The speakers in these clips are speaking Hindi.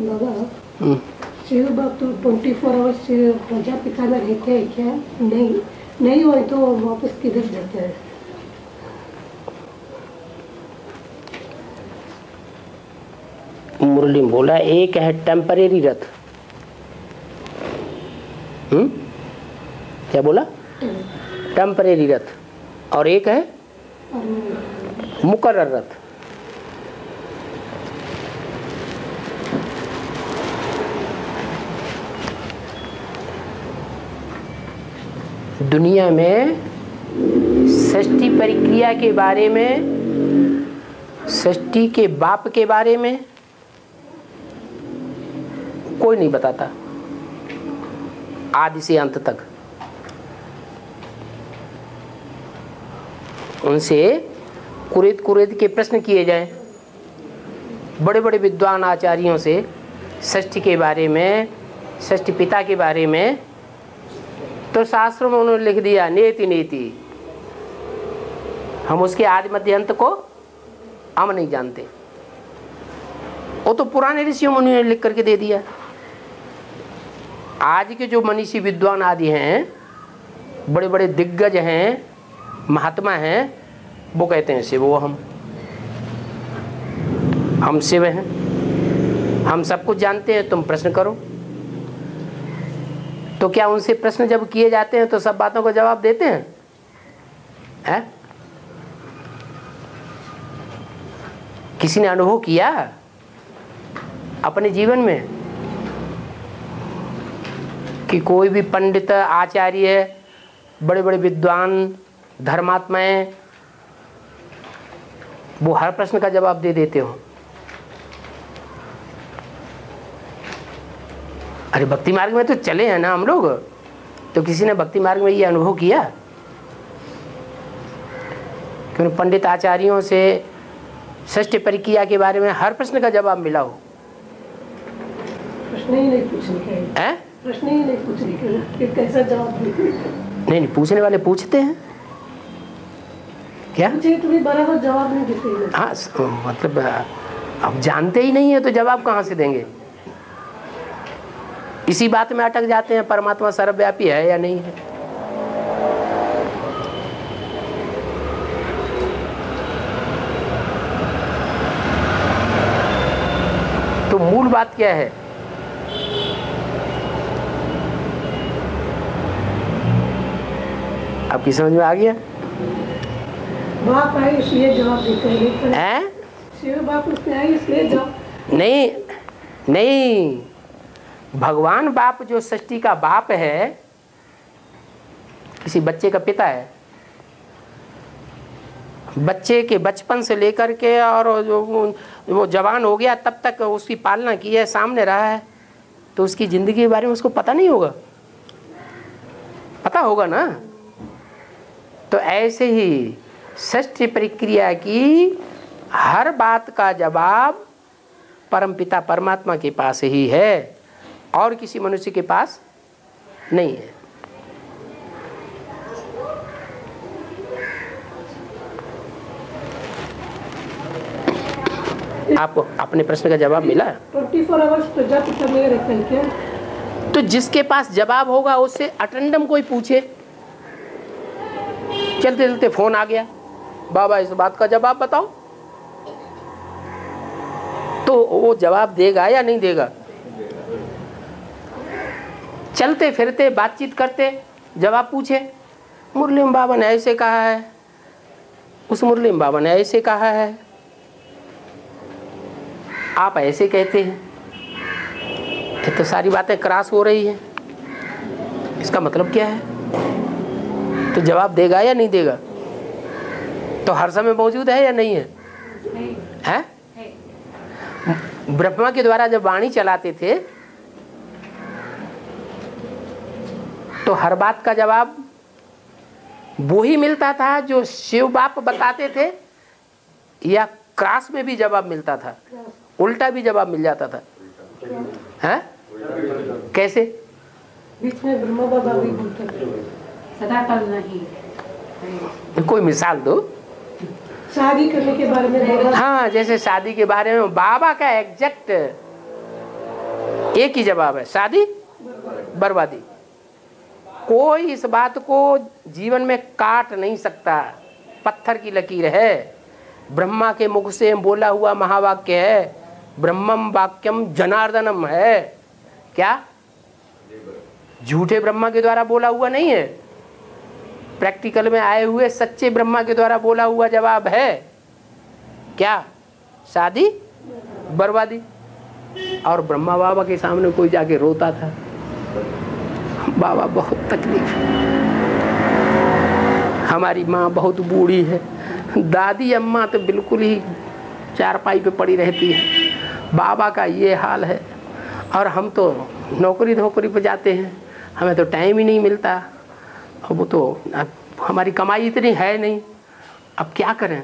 बाबा शिव बाप तो 24 आवर्स प्रजापिता में रहते हैं क्या? नहीं हो तो वापस किधर जाते हैं? मुरली में बोला एक है टेम्परेरी रथ। क्या बोला? टेम्परेरी रथ, और एक है मुकर्रर रथ। दुनिया में सृष्टि प्रक्रिया के बारे में, सृष्टि के बाप के बारे में कोई नहीं बताता आदि से अंत तक। उनसे कुरेद के प्रश्न किए जाएं, बड़े बड़े विद्वान आचार्यों से सृष्टि के बारे में, सृष्टि पिता के बारे में, तो शास्त्रों में उन्होंने लिख दिया नेति नेति। हम उसके आदि मध्य अंत को हम नहीं जानते। वो तो पुराने ऋषियों मुनियों ने लिख करके दे दिया। आज के जो मनीषी विद्वान आदि हैं, बड़े बड़े दिग्गज हैं, महात्मा हैं, वो कहते हैं शिव वो हम शिव हैं, हम सब कुछ जानते हैं, तुम प्रश्न करो। तो क्या उनसे प्रश्न जब किए जाते हैं तो सब बातों को जवाब देते हैं? किसी ने अनुभव किया अपने जीवन में कि कोई भी पंडित, आचार्य, बड़े बड़े विद्वान, धर्मात्माएं, वो हर प्रश्न का जवाब दे देते हो? अरे भक्ति मार्ग में तो चले हैं ना हम लोग, तो किसी ने भक्ति मार्ग में ये अनुभव किया कि उन पंडित आचार्यों से सृष्टि प्रक्रिया के बारे में हर प्रश्न का जवाब मिला हो? प्रश्न ही नहीं पूछने, प्रश्न ही नहीं पूछने, कैसा जवाब देते? नहीं, पूछने वाले पूछते हैं क्या? तुम्हें बराबर जवाब नहीं देते। हाँ, मतलब अब जानते ही नहीं है तो जवाब कहाँ से देंगे? इसी बात में अटक जाते हैं परमात्मा सर्वव्यापी है या नहीं है। तो मूल बात क्या है? आपकी समझ में आ गया? बाप आए इसलिए जवाब देते हैं। शिव बाप उसने आए इसलिए जवाब नहीं, भगवान बाप जो सृष्टि का बाप है, किसी बच्चे का पिता है, बच्चे के बचपन से लेकर के और जो वो जवान हो गया तब तक उसकी पालना की है, सामने रहा है, तो उसकी जिंदगी के बारे में उसको पता नहीं होगा? पता होगा ना। तो ऐसे ही सृष्टि प्रक्रिया की हर बात का जवाब परमपिता परमात्मा के पास ही है और किसी मनुष्य के पास नहीं है। आपको अपने प्रश्न का जवाब मिला? 24 आवर्स प्रजापिता में रहते हैं क्या? तो जिसके पास जवाब होगा उससे अटेंडम कोई पूछे, चलते चलते फोन आ गया, बाबा इस बात का जवाब बताओ, तो वो जवाब देगा या नहीं देगा? चलते फिरते बातचीत करते जवाब पूछे, मुरली में बाबा ने ऐसे कहा है, उस मुरली में बाबा ने ऐसे कहा है, आप ऐसे कहते हैं, ये तो सारी बातें क्रॉस हो रही हैं, इसका मतलब क्या है? तो जवाब देगा या नहीं देगा? तो हर समय मौजूद है या नहीं है? है? ब्रह्मा के द्वारा जब वाणी चलाते थे तो हर बात का जवाब वो ही मिलता था जो शिव बाप बताते थे, या क्रॉस में भी जवाब मिलता था, उल्टा भी जवाब मिल जाता था? हैं? कैसे? बीच में ब्रह्मा बाबा भी बोलते थे सदा कल नहीं। कोई मिसाल दो। शादी करने के बारे में बाबा, हाँ, जैसे शादी के बारे में बाबा का एग्जैक्ट एक ही जवाब है, शादी बर्बादी। कोई इस बात को जीवन में काट नहीं सकता, पत्थर की लकीर है। ब्रह्मा के मुख से बोला हुआ महावाक्य है, ब्रह्मम वाक्यम जनार्दनम है। क्या झूठे ब्रह्मा के द्वारा बोला हुआ नहीं है, प्रैक्टिकल में आए हुए सच्चे ब्रह्मा के द्वारा बोला हुआ जवाब है। क्या? शादी बर्बादी। और ब्रह्मा बाबा के सामने कोई जाके रोता था, बाबा बहुत तकलीफ, हमारी माँ बहुत बूढ़ी है, दादी अम्मा तो बिल्कुल ही चारपाई पे पड़ी रहती है, बाबा का ये हाल है, और हम तो नौकरी पे जाते हैं, हमें तो टाइम ही नहीं मिलता, अब वो तो हमारी कमाई इतनी है नहीं, अब क्या करें।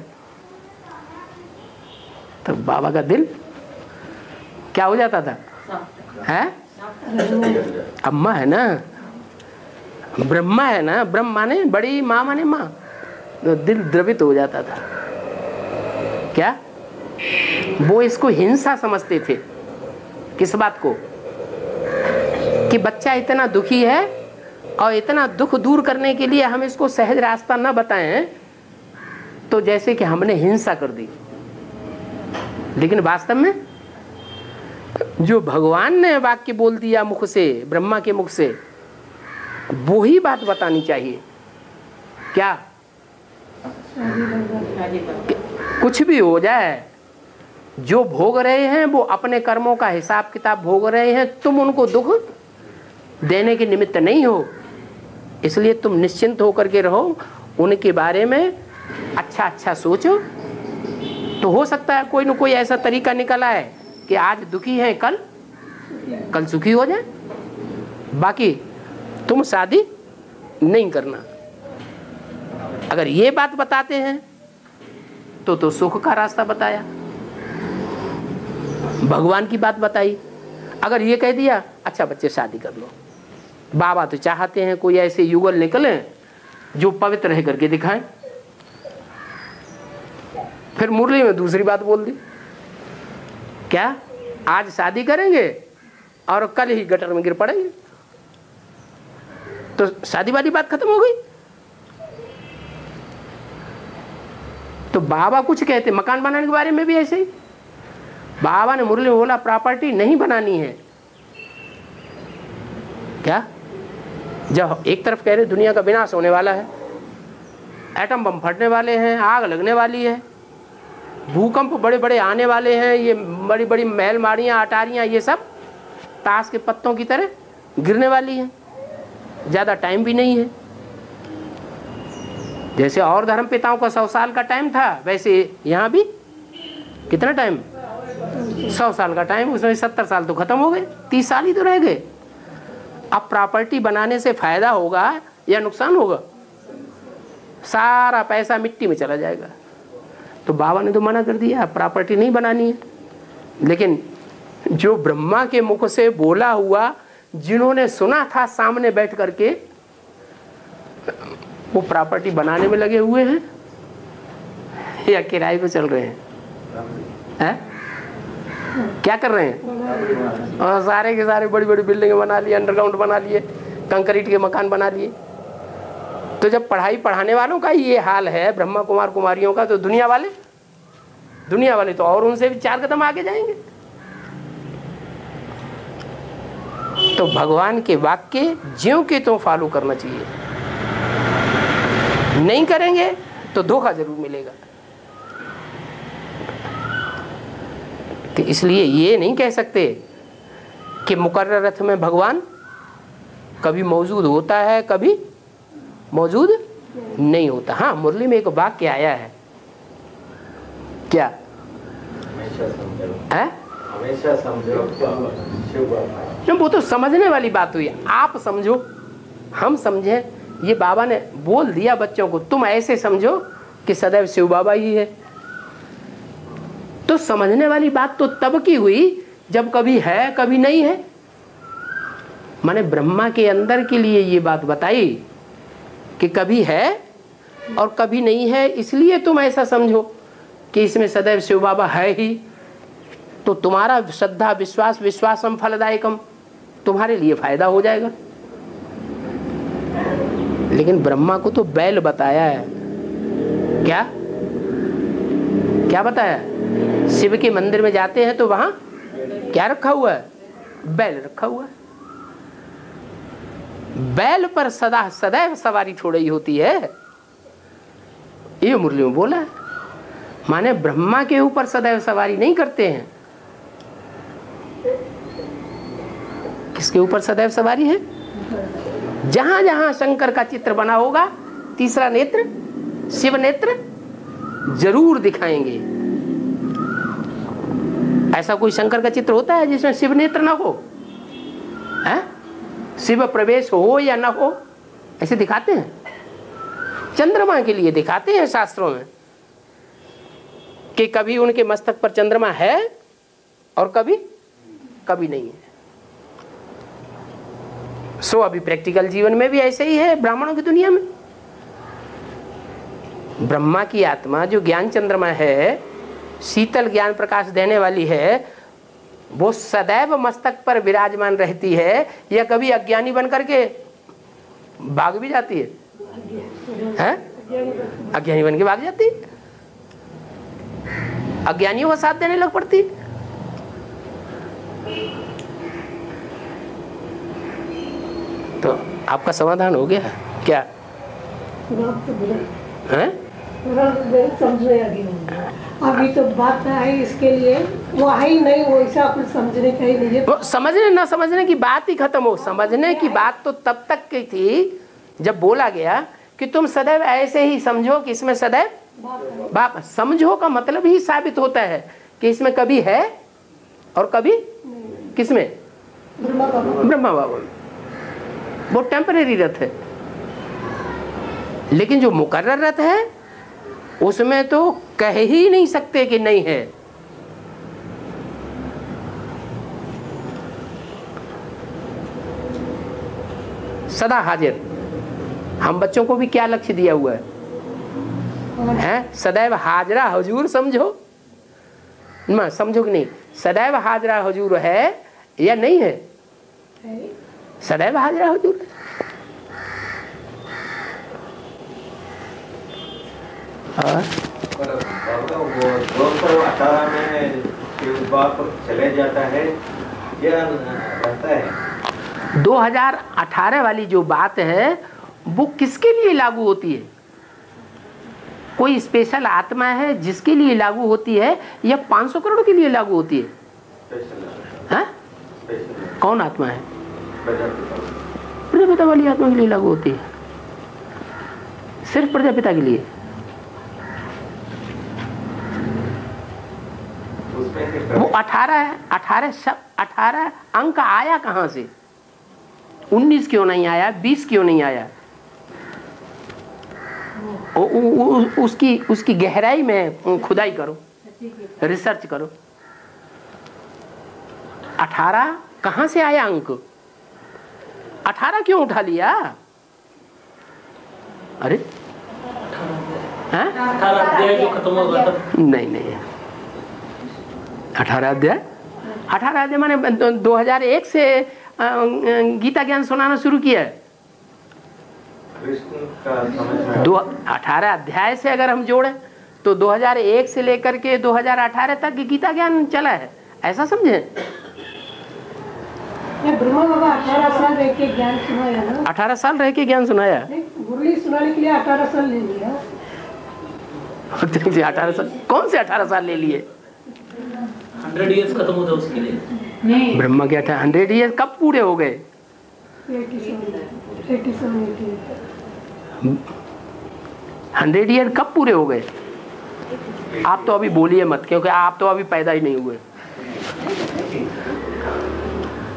तो बाबा का दिल क्या हो जाता था? है अम्मा है ना, ब्रह्मा है ना, ब्रह्म माने बड़ी, माँ माने माँ, तो दिल द्रवित हो जाता था। क्या? वो इसको हिंसा समझते थे। किस बात को? कि बच्चा इतना दुखी है और इतना दुख दूर करने के लिए हम इसको सहज रास्ता न बताएं, तो जैसे कि हमने हिंसा कर दी। लेकिन वास्तव में जो भगवान ने वाक्य बोल दिया मुख से, ब्रह्मा के मुख से, वो ही बात बतानी चाहिए। क्या? कुछ भी हो जाए, जो भोग रहे हैं वो अपने कर्मों का हिसाब किताब भोग रहे हैं, तुम उनको दुख देने के निमित्त नहीं हो, इसलिए तुम निश्चिंत होकर के रहो, उनके बारे में अच्छा अच्छा सोचो। तो हो सकता है कोई न कोई ऐसा तरीका निकल आए कि आज दुखी है, कल सुखी हो जाए। बाकी तुम शादी नहीं करना। अगर ये बात बताते हैं तो सुख का रास्ता बताया, भगवान की बात बताई। अगर ये कह दिया अच्छा बच्चे शादी कर लो, बाबा तो चाहते हैं कोई ऐसे युगल निकले जो पवित्र रह करके दिखाएं, फिर मुरली में दूसरी बात बोल दी। क्या? आज शादी करेंगे और कल ही गटर में गिर पड़ेंगे, तो शादी वाली बात खत्म हो गई। तो बाबा कुछ कहते, मकान बनाने के बारे में भी ऐसे ही बाबा ने मुरली में बोला प्रॉपर्टी नहीं बनानी है। क्या? जब एक तरफ कह रहे दुनिया का विनाश होने वाला है, एटम बम फटने वाले हैं, आग लगने वाली है, भूकंप बड़े बड़े आने वाले हैं, ये बड़ी बड़ी महल माड़ियाँ अटारियाँ ये सब ताश के पत्तों की तरह गिरने वाली हैं, ज़्यादा टाइम भी नहीं है। जैसे और धर्म पिताओं का 100 साल का टाइम था, वैसे यहाँ भी कितना टाइम? 100 साल का टाइम, उसमें 70 साल तो खत्म हो गए, 30 साल ही तो रह गए। अब प्रॉपर्टी बनाने से फायदा होगा या नुकसान होगा? सारा पैसा मिट्टी में चला जाएगा। तो बाबा ने तो मना कर दिया, प्रॉपर्टी नहीं बनानी है। लेकिन जो ब्रह्मा के मुख से बोला हुआ, जिन्होंने सुना था सामने बैठ करके, वो प्रॉपर्टी बनाने में लगे हुए हैं या किराए पे चल रहे हैं? क्या कर रहे हैं? और सारे के सारे बड़ी बड़ी बिल्डिंगें बना लिए, अंडरग्राउंड बना लिए, कंक्रीट के मकान बना लिए। तो जब पढ़ाई पढ़ाने वालों का ये हाल है, ब्रह्मा कुमार कुमारियों का, तो दुनिया वाले तो और उनसे भी 4 कदम आगे जाएंगे। तो भगवान के वाक्य ज्यों के त्यों फॉलो करना चाहिए, नहीं करेंगे तो धोखा जरूर मिलेगा। तो इसलिए ये नहीं कह सकते कि मुकर्रर रथ में भगवान कभी मौजूद होता है, कभी मौजूद नहीं होता। हाँ, मुरली में एक वाक्य आया है, क्या? हमेशा समझो। वो तो समझने वाली बात हुई, आप समझो हम समझे, ये बाबा ने बोल दिया बच्चों को, तुम ऐसे समझो कि सदैव शिव बाबा ही है। तो समझने वाली बात तो तब की हुई जब कभी है कभी नहीं है। माने ब्रह्मा के अंदर के लिए ये बात बताई कि कभी है और कभी नहीं है, इसलिए तुम ऐसा समझो कि इसमें सदैव शिव बाबा है ही। तो तुम्हारा श्रद्धा विश्वास विश्वासम फलदायकम, तुम्हारे लिए फायदा हो जाएगा। लेकिन ब्रह्मा को तो बैल बताया है। क्या क्या बताया? शिव के मंदिर में जाते हैं तो वहां क्या रखा हुआ है? बैल रखा हुआ है। बैल पर सदा सदैव सवारी छोड़ी होती है, ये मुरली में बोला है। माने ब्रह्मा के ऊपर सदैव सवारी नहीं करते हैं। किसके ऊपर सदैव सवारी है? जहां जहां शंकर का चित्र बना होगा, तीसरा नेत्र शिव नेत्र जरूर दिखाएंगे। ऐसा कोई शंकर का चित्र होता है जिसमें शिव नेत्र ना हो? है? शिव प्रवेश हो या ना हो, ऐसे दिखाते हैं? चंद्रमा के लिए दिखाते हैं शास्त्रों में कि कभी उनके मस्तक पर चंद्रमा है और कभी कभी नहीं है। सो अभी प्रैक्टिकल जीवन में भी ऐसे ही है। ब्राह्मणों की दुनिया में ब्रह्मा की आत्मा जो ज्ञान चंद्रमा है, शीतल ज्ञान प्रकाश देने वाली है, वो सदैव मस्तक पर विराजमान रहती है या कभी अज्ञानी बन करके भाग भी जाती है? अज्ञानी बन के भाग जाती है, अज्ञानियों का साथ देने लग पड़ती है। तो आपका समाधान हो गया क्या? हैं? समझने लगी अभी तो बात आई, इसके लिए वो आई नहीं, वो ऐसा कुछ समझने का ही नहीं है। वो समझने ना समझने की बात ही खत्म हो। समझने की बात तो तब तक की थी जब बोला गया कि तुम सदैव ऐसे ही समझो कि इसमें सदैव बाप। समझो का मतलब ही साबित होता है कि इसमें कभी है और कभी किसमें? ब्रह्मा बाबा। वो टेम्परेरी रथ है, लेकिन जो मुकर्रर रथ है उसमें तो कह ही नहीं सकते कि नहीं है। सदा हाजिर। हम बच्चों को भी क्या लक्ष्य दिया हुआ है? सदैव हाजरा हुजूर समझो ना, समझो कि नहीं? सदैव हाजरा हुजूर है या नहीं है? सदैव हाजरा हुजूर है। और 218 में शिव बाप चले जाता है या रहता है? 2018 वाली जो बात है वो किसके लिए लागू होती है? कोई स्पेशल आत्मा है जिसके लिए लागू होती है या 500 करोड़ के लिए लागू होती है? हाँ? कौन आत्मा है? प्रजापिता वाली आत्मा के लिए लागू होती है। सिर्फ प्रजापिता के लिए। वो 18 अंक आया कहां से? 19 क्यों नहीं आया? 20 क्यों नहीं आया? उसकी गहराई में खुदाई करो, रिसर्च करो। 18 कहां से आया अंक? 18 क्यों उठा लिया? अरे 18 अध्याय जो खत्म हो गया था। नहीं 18 अध्याय माने 2001 से गीता ज्ञान सुनाना शुरू किया है। 18 अध्याय से अगर हम जोड़े तो 2001 से लेकर के 2018 तक गीता ज्ञान चला है, ऐसा समझे? ब्रह्मा बाबा 18 साल रह के ज्ञान सुनाया ना। 18 साल रह के ज्ञान सुनाया। मुरली सुनाने के लिए 18 साल ले लिया। 18 साल? कौन से 18 साल ले लिए? 100 ईयर्स खत्म होता उसके लिए नहीं। ब्रह्मा के 100 ईयर्स कब पूरे हो गए? 100 ईयर कब पूरे हो गए? आप तो अभी बोलिए मत, क्योंकि आप तो अभी पैदा ही नहीं हुए।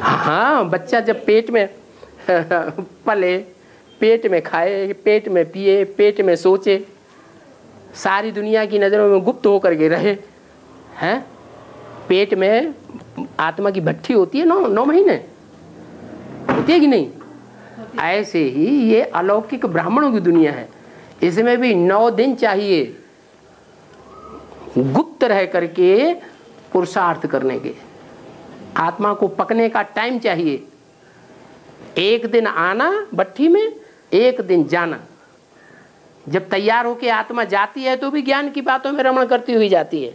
हाँ, बच्चा जब पेट में पले, पेट में खाए, पेट में पिए, पेट में सोचे, सारी दुनिया की नज़रों में गुप्त होकर के रहे हैं। पेट में आत्मा की भट्ठी होती है 9 महीने, होती है कि नहीं? ऐसे ही ये अलौकिक ब्राह्मणों की दुनिया है, इसमें भी 9 दिन चाहिए गुप्त रह करके पुरुषार्थ करने के। आत्मा को पकने का टाइम चाहिए। एक दिन आना भट्ठी में, एक दिन जाना। जब तैयार होके आत्मा जाती है तो भी ज्ञान की बातों में रमण करती हुई जाती है।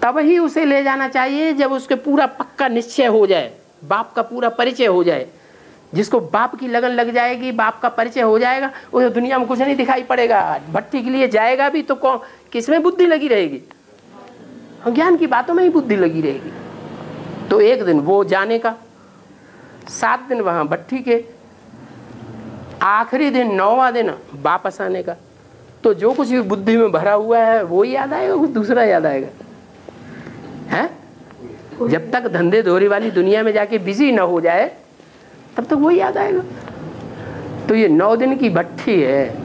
तब ही उसे ले जाना चाहिए जब उसके पूरा पक्का निश्चय हो जाए, बाप का पूरा परिचय हो जाए। जिसको बाप की लगन लग जाएगी, बाप का परिचय हो जाएगा, उसे दुनिया में कुछ नहीं दिखाई पड़ेगा। भट्टी के लिए जाएगा भी तो कौन, किसमें बुद्धि लगी रहेगी? ज्ञान की बातों में ही बुद्धि लगी रहेगी। तो एक दिन वो जाने का, 7 दिन वहां भट्टी के, आखिरी दिन 9वां दिन वापस आने का। तो जो कुछ भी बुद्धि में भरा हुआ है वो ही याद आएगा, कुछ दूसरा याद आएगा है? जब तक धंधे धोरी वाली दुनिया में जाके बिजी ना हो जाए तब तक वो याद आएगा। तो ये 9 दिन की भट्टी है।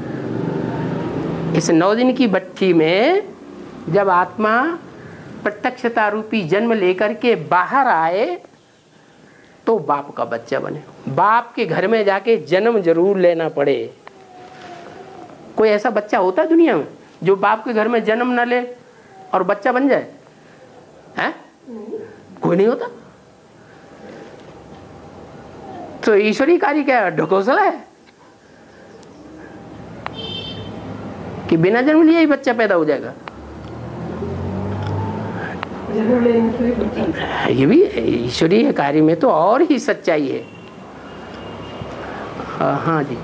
इस 9 दिन की भट्टी में जब आत्मा प्रत्यक्षता रूपी जन्म लेकर के बाहर आए तो बाप का बच्चा बने। बाप के घर में जाके जन्म जरूर लेना पड़े। कोई ऐसा बच्चा होता है दुनिया में जो बाप के घर में जन्म न ले और बच्चा बन जाए? है? कोई नहीं होता। तो ईश्वरी कार्य क्या है? ढकोसला है कि बिना जन्म लिए ही बच्चा पैदा हो जाएगा। ये भी ईश्वरीय कार्य में तो और ही सच्चाई है। हाँ जी।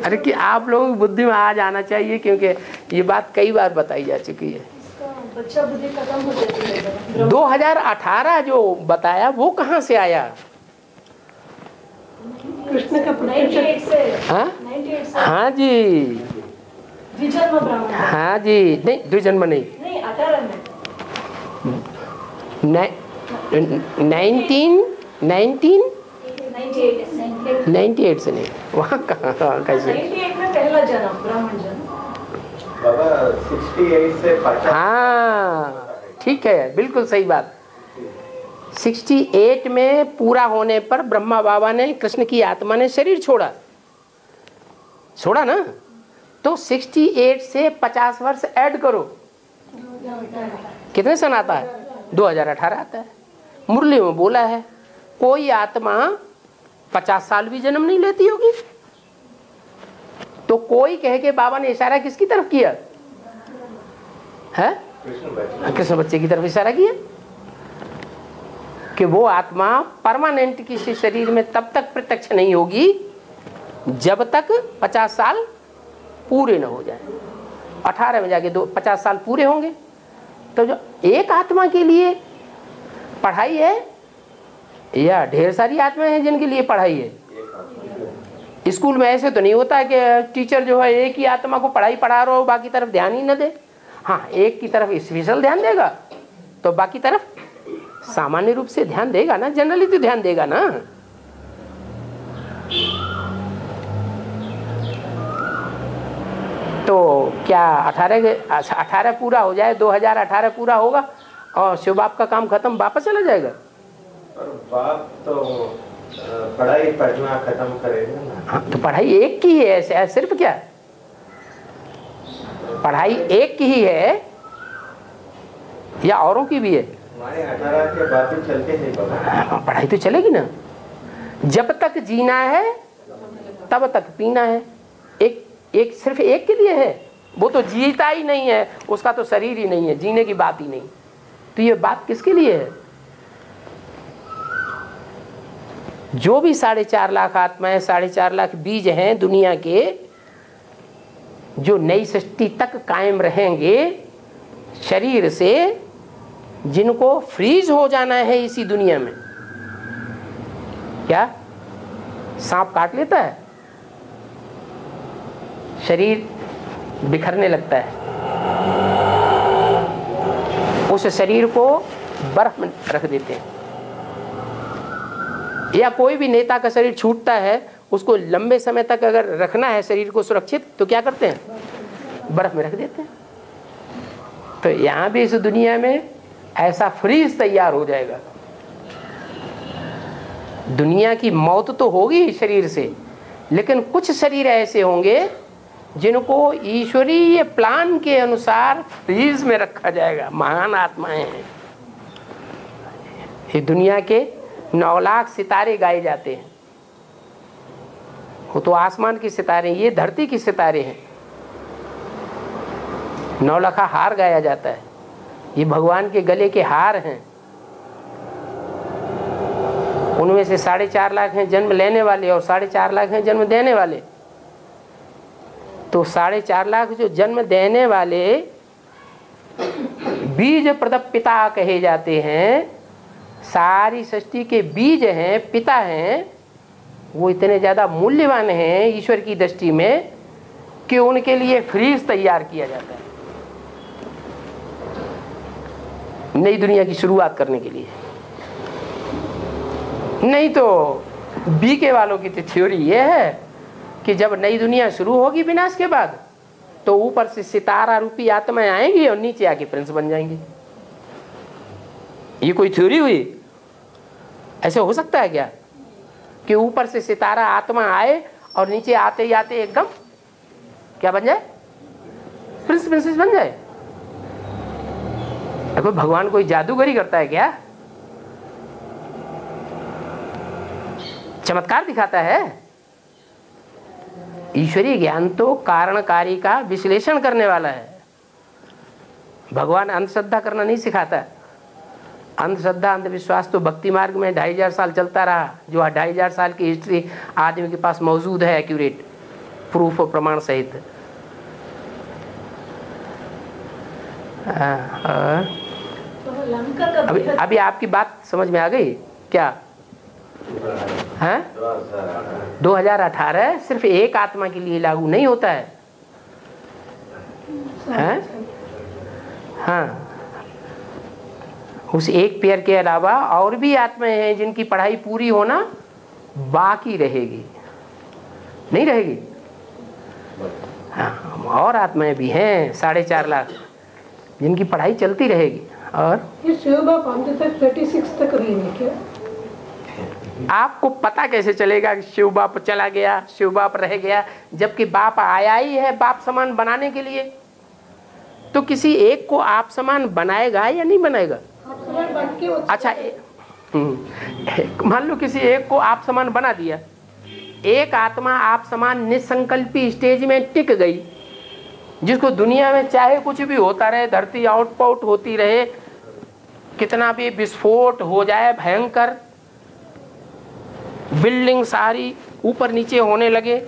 अरे कि आप लोगों की बुद्धि में आ जाना चाहिए, क्योंकि ये बात कई बार बताई जा चुकी है। बच्चा बुद्धि खत्म हो जाती है। 2018 जो बताया वो कहाँ से आया? कृष्ण का प्रत्यक्ष से। हाँ जी, द्विजन्म ब्राह्मण। हाँ जी, नहीं द्विजन्म नहीं, 18 में 1998 से नहीं, वहाँ कहाँ कैसे? 98 में पहला जन्म, ब्राह्मण जन्म। बाबा 68 से 50। हाँ ठीक है, बिल्कुल सही बात। 68 में पूरा होने पर ब्रह्मा बाबा ने, कृष्ण की आत्मा ने शरीर छोड़ा ना। तो 68 से 50 वर्ष ऐड करो, कितने सन आता है? 2018 आता है। मुरली में बोला है कोई आत्मा 50 साल भी जन्म नहीं लेती होगी। तो कोई कहे कि बाबा ने इशारा किसकी तरफ किया है? कृष्ण बच्चे की तरफ इशारा किया कि वो आत्मा परमानेंट किसी शरीर में तब तक प्रत्यक्ष नहीं होगी जब तक 50 साल पूरे न हो जाए। 18 में जाके 50 साल पूरे होंगे। तो जो एक आत्मा के लिए पढ़ाई है या ढेर सारी आत्माएं हैं जिनके लिए पढ़ाई है? स्कूल में ऐसे तो नहीं होता है कि टीचर जो है एक ही आत्मा को पढ़ा रहा हो, बाकी तरफ ध्यान ही न दे। हाँ, एक की तरफ स्पेशल ध्यान देगा तो बाकी तरफ सामान्य रूप से ध्यान देगा ना, जनरली तो ध्यान देगा ना। तो क्या 18 पूरा हो जाए, 2018 पूरा होगा और शिव बाप का काम खत्म, वापस चला जाएगा? और बाप तो पढ़ाई पढ़ना खत्म करेगा ना। हाँ, तो पढ़ाई एक की है, ऐसे सिर्फ क्या पढ़ाई एक की ही है या औरों की भी है? हमारे 18 के बाद भी चलते हैं बाबा। पढ़ाई तो चलेगी ना। जब तक जीना है तब तक पीना है। एक सिर्फ एक के लिए है, वो तो जीता ही नहीं है, उसका तो शरीर ही नहीं है, जीने की बात ही नहीं। तो ये बात किसके लिए है? जो भी 4.5 लाख आत्माएं, 4.5 लाख बीज हैं दुनिया के, जो नई सृष्टि तक कायम रहेंगे शरीर से, जिनको फ्रीज हो जाना है इसी दुनिया में। क्या सांप काट लेता है, शरीर बिखरने लगता है, उस शरीर को बर्फ में रख देते हैं। या कोई भी नेता का शरीर छूटता है, उसको लंबे समय तक अगर रखना है शरीर को सुरक्षित, तो क्या करते हैं? बर्फ में रख देते हैं। तो यहाँ भी इस दुनिया में ऐसा फ्रीज तैयार हो जाएगा। दुनिया की मौत तो होगी शरीर से, लेकिन कुछ शरीर ऐसे होंगे जिनको ईश्वरीय प्लान के अनुसार फ्रीज में रखा जाएगा, महान आत्माएं हैं। ये दुनिया के 9 लाख सितारे गाए जाते हैं, वो तो आसमान के सितारे, ये धरती के सितारे हैं। 9 लाख हार गाया जाता है, ये भगवान के गले के हार हैं। उनमें से 4.5 लाख हैं जन्म लेने वाले और 4.5 लाख हैं जन्म देने वाले। तो 4.5 लाख जो जन्म देने वाले बीज प्रदप पिता कहे जाते हैं, सारी सृष्टि के बीज हैं, पिता हैं, वो इतने ज्यादा मूल्यवान हैं ईश्वर की दृष्टि में कि उनके लिए फ्रीज तैयार किया जाता है नई दुनिया की शुरुआत करने के लिए। नहीं तो बीके वालों की तो थ्योरी ये है कि जब नई दुनिया शुरू होगी विनाश के बाद, तो ऊपर से सितारा रूपी आत्माएं आएंगी और नीचे आके प्रिंस बन जाएंगी। ये कोई थ्योरी हुई? ऐसे हो सकता है क्या कि ऊपर से सितारा आत्मा आए और नीचे आते ही आते एकदम क्या बन जाए? प्रिंस प्रिंसेस बन जाए? कोई भगवान कोई जादूगरी करता है क्या? चमत्कार दिखाता है? ईश्वरीय ज्ञान तो कारणकारी का विश्लेषण करने वाला है। भगवान अंधश्रद्धा करना नहीं सिखाता। अंधश्रद्धा अंधविश्वास तो भक्ति मार्ग में 2500 साल चलता रहा, जो 2500 साल की हिस्ट्री आदमी के पास मौजूद है, एक्यूरेट प्रूफ और प्रमाण सहित। अभी आपकी बात समझ में आ गई क्या? हैं? 2018 सिर्फ एक आत्मा के लिए लागू नहीं होता है, हैं? हाँ, उस एक पेयर के अलावा और भी आत्माएं हैं जिनकी पढ़ाई पूरी होना बाकी रहेगी, नहीं रहेगी। हाँ, और आत्माएं भी हैं 4.5 लाख जिनकी पढ़ाई चलती रहेगी। और ये शिव बाप अंत तक 36 तक रहेंगे क्या? आपको पता कैसे चलेगा कि शिव बाप चला गया, शिव बाप रह गया, जबकि बाप आया ही है बाप समान बनाने के लिए? तो किसी एक को आप समान बनाएगा या नहीं बनाएगा? अच्छा, मान लो किसी एक को आप समान बना दिया, एक आत्मा आप समान निसंकल्पी स्टेज में टिक गई, जिसको दुनिया में चाहे कुछ भी होता रहे, धरती आउटपाउट होती रहे, कितना भी विस्फोट हो जाए भयंकर, बिल्डिंग सारी ऊपर नीचे होने लगे,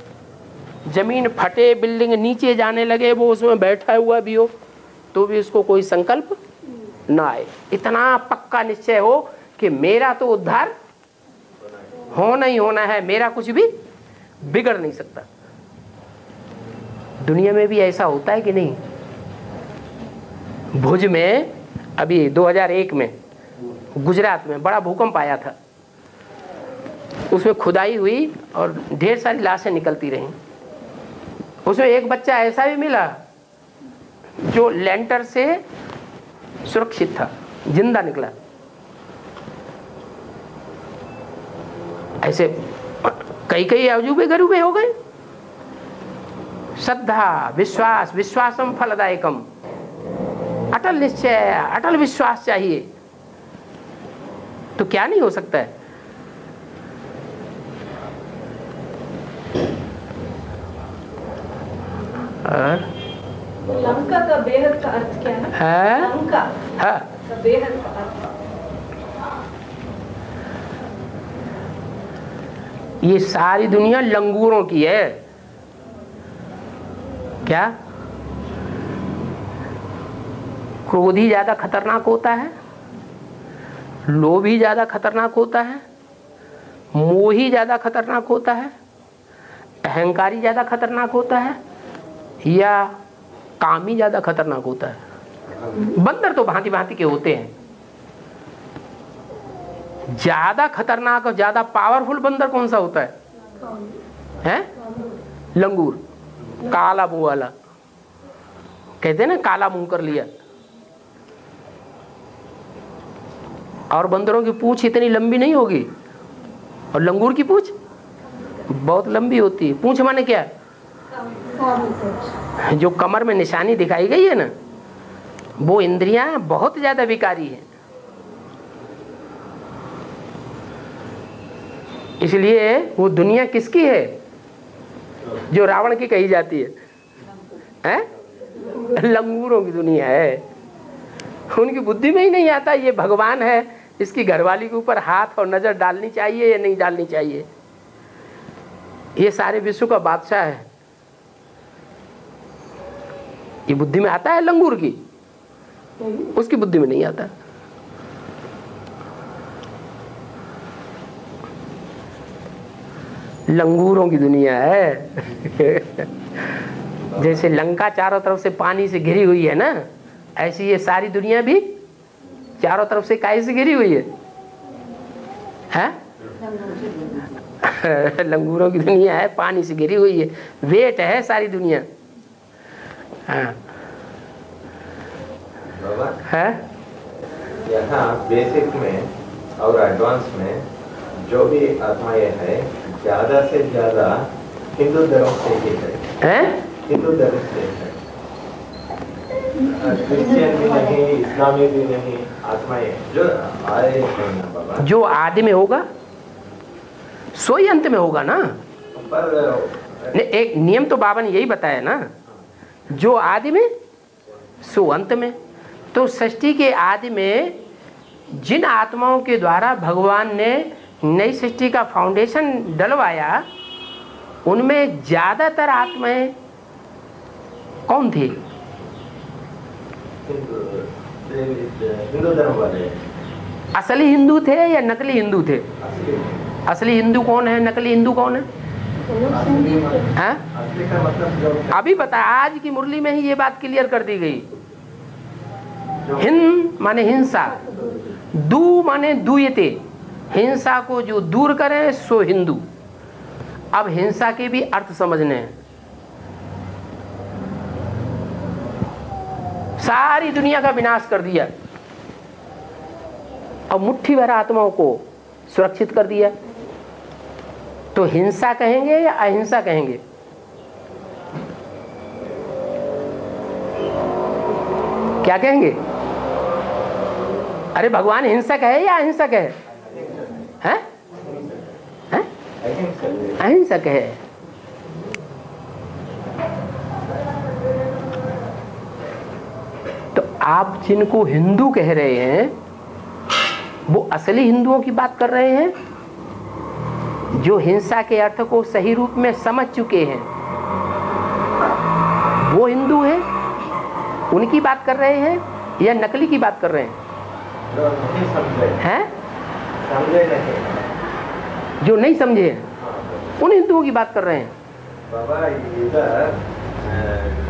जमीन फटे, बिल्डिंग नीचे जाने लगे, वो उसमें बैठा हुआ भी हो तो भी उसको कोई संकल्प ना आए, इतना पक्का निश्चय हो कि मेरा तो उद्धार होना ही होना है, मेरा कुछ भी बिगड़ नहीं सकता। दुनिया में भी ऐसा होता है कि नहीं? भुज में अभी 2001 में गुजरात में बड़ा भूकंप आया था, उसमें खुदाई हुई और ढेर सारी लाशें निकलती रहीं। उसमें एक बच्चा ऐसा भी मिला जो लेंटर से सुरक्षित था, जिंदा निकला। ऐसे कई अजूबे गरूबे हो गए। श्रद्धा, विश्वास, विश्वासम फलदायकम, अटल निश्चय, अटल विश्वास चाहिए, तो क्या नहीं हो सकता है। लंका का बेहद का अर्थ क्या है? लंका का बेहद का अर्थ, ये सारी दुनिया लंगूरों की है। क्या? क्रोधी ज्यादा खतरनाक होता है, लोभी ज्यादा खतरनाक होता है, मोही ज्यादा खतरनाक होता है, अहंकारी ज्यादा खतरनाक होता है, या कामी ज्यादा खतरनाक होता है? बंदर तो भांति भांति के होते हैं। ज्यादा खतरनाक और ज्यादा पावरफुल बंदर कौन सा होता है? हैं? लंगूर, काला मुंह वाला, कहते हैं ना काला मुंह कर लिया। और बंदरों की पूंछ इतनी लंबी नहीं होगी, और लंगूर की पूंछ बहुत लंबी होती है। पूंछ माने क्या? हाँ मिलता है। जो कमर में निशानी दिखाई गई है ना, वो इंद्रियां बहुत ज्यादा विकारी हैं। इसलिए वो दुनिया किसकी है जो रावण की कही जाती है, हैं? लंगूरों की दुनिया है। उनकी बुद्धि में ही नहीं आता ये भगवान है, इसकी घरवाली के ऊपर हाथ और नजर डालनी चाहिए या नहीं डालनी चाहिए। ये सारे विश्व का बादशाह है, ये बुद्धि में आता है लंगूर की, उसकी बुद्धि में नहीं आता। लंगूरों की दुनिया है। जैसे लंका चारों तरफ से पानी से घिरी हुई है ना, ऐसी ये सारी दुनिया भी चारों तरफ से काहे से घिरी हुई है, हैं? लंगूरों की दुनिया है, पानी से घिरी हुई है, वेट है सारी दुनिया। हाँ है यहाँ बेसिक में और एडवांस में जो भी आत्माएं है ज्यादा से ज्यादा हिंदू धर्म से ही है, हिंदू धर्म से है। क्रिश्चियन भी नहीं, इस्लामी भी नहीं, आत्माएं जो आए हैं ना बाबा, जो आदि में होगा सो ही अंत में होगा ना। पर एक नियम तो बाबा ने यही बताया ना, जो आदि में सो अंत में। तो सृष्टि के आदि में जिन आत्माओं के द्वारा भगवान ने नई सृष्टि का फाउंडेशन डलवाया, उनमें ज्यादातर आत्माएं कौन थी? हिंदू धर्म वाले असली हिंदू थे या नकली हिंदू थे? असली हिंदू कौन है, नकली हिंदू कौन है? हाँ? असली का मतलब जो अभी बता, आज की मुरली में ही ये बात क्लियर कर दी गई। हिंद माने हिंसा, दू माने दूयते, हिंसा को जो दूर करें सो हिंदू। अब हिंसा के भी अर्थ समझने हैं। सारी दुनिया का विनाश कर दिया और मुट्ठी भर आत्माओं को सुरक्षित कर दिया, तो हिंसा कहेंगे या अहिंसा कहेंगे? क्या कहेंगे? अरे भगवान हिंसक है या अहिंसक है? हैं? हैं? अहिंसक है। तो आप जिनको हिंदू कह रहे हैं वो असली हिंदुओं की बात कर रहे हैं, जो हिंसा के अर्थ को सही रूप में समझ चुके हैं, वो हिंदू है, उनकी बात कर रहे हैं या नकली की बात कर रहे हैं? जो नहीं समझे हैं? समझे नहीं, जो नहीं समझे उन हिंदुओं की बात कर रहे हैं। बाबा इधर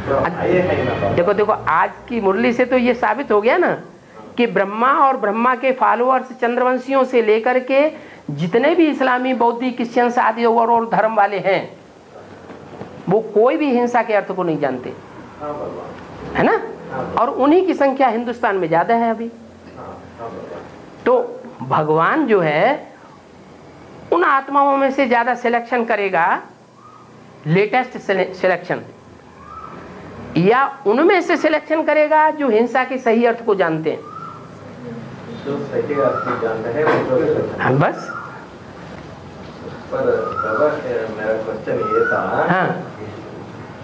जो आए हैं ना बाबा, देखो देखो, आज की मुरली से तो ये साबित हो गया ना कि ब्रह्मा और ब्रह्मा के फॉलोअर्स चंद्रवंशियों से लेकर के जितने भी इस्लामी, बौद्धिक, क्रिश्चियन आदि और धर्म वाले हैं, वो कोई भी हिंसा के अर्थ को नहीं जानते, हाँ बाबा, है ना? और उन्हीं की संख्या हिंदुस्तान में ज्यादा है अभी। हाँ बाबा। तो भगवान जो है उन आत्माओं में से ज्यादा सिलेक्शन करेगा, लेटेस्ट सिलेक्शन, या उनमें से सिलेक्शन करेगा जो हिंसा के सही अर्थ को जानते हैं। जो सही अर्थ जानते हैं वो तो हाँ बस। पर बाबा मेरा क्वेश्चन ये था, हाँ,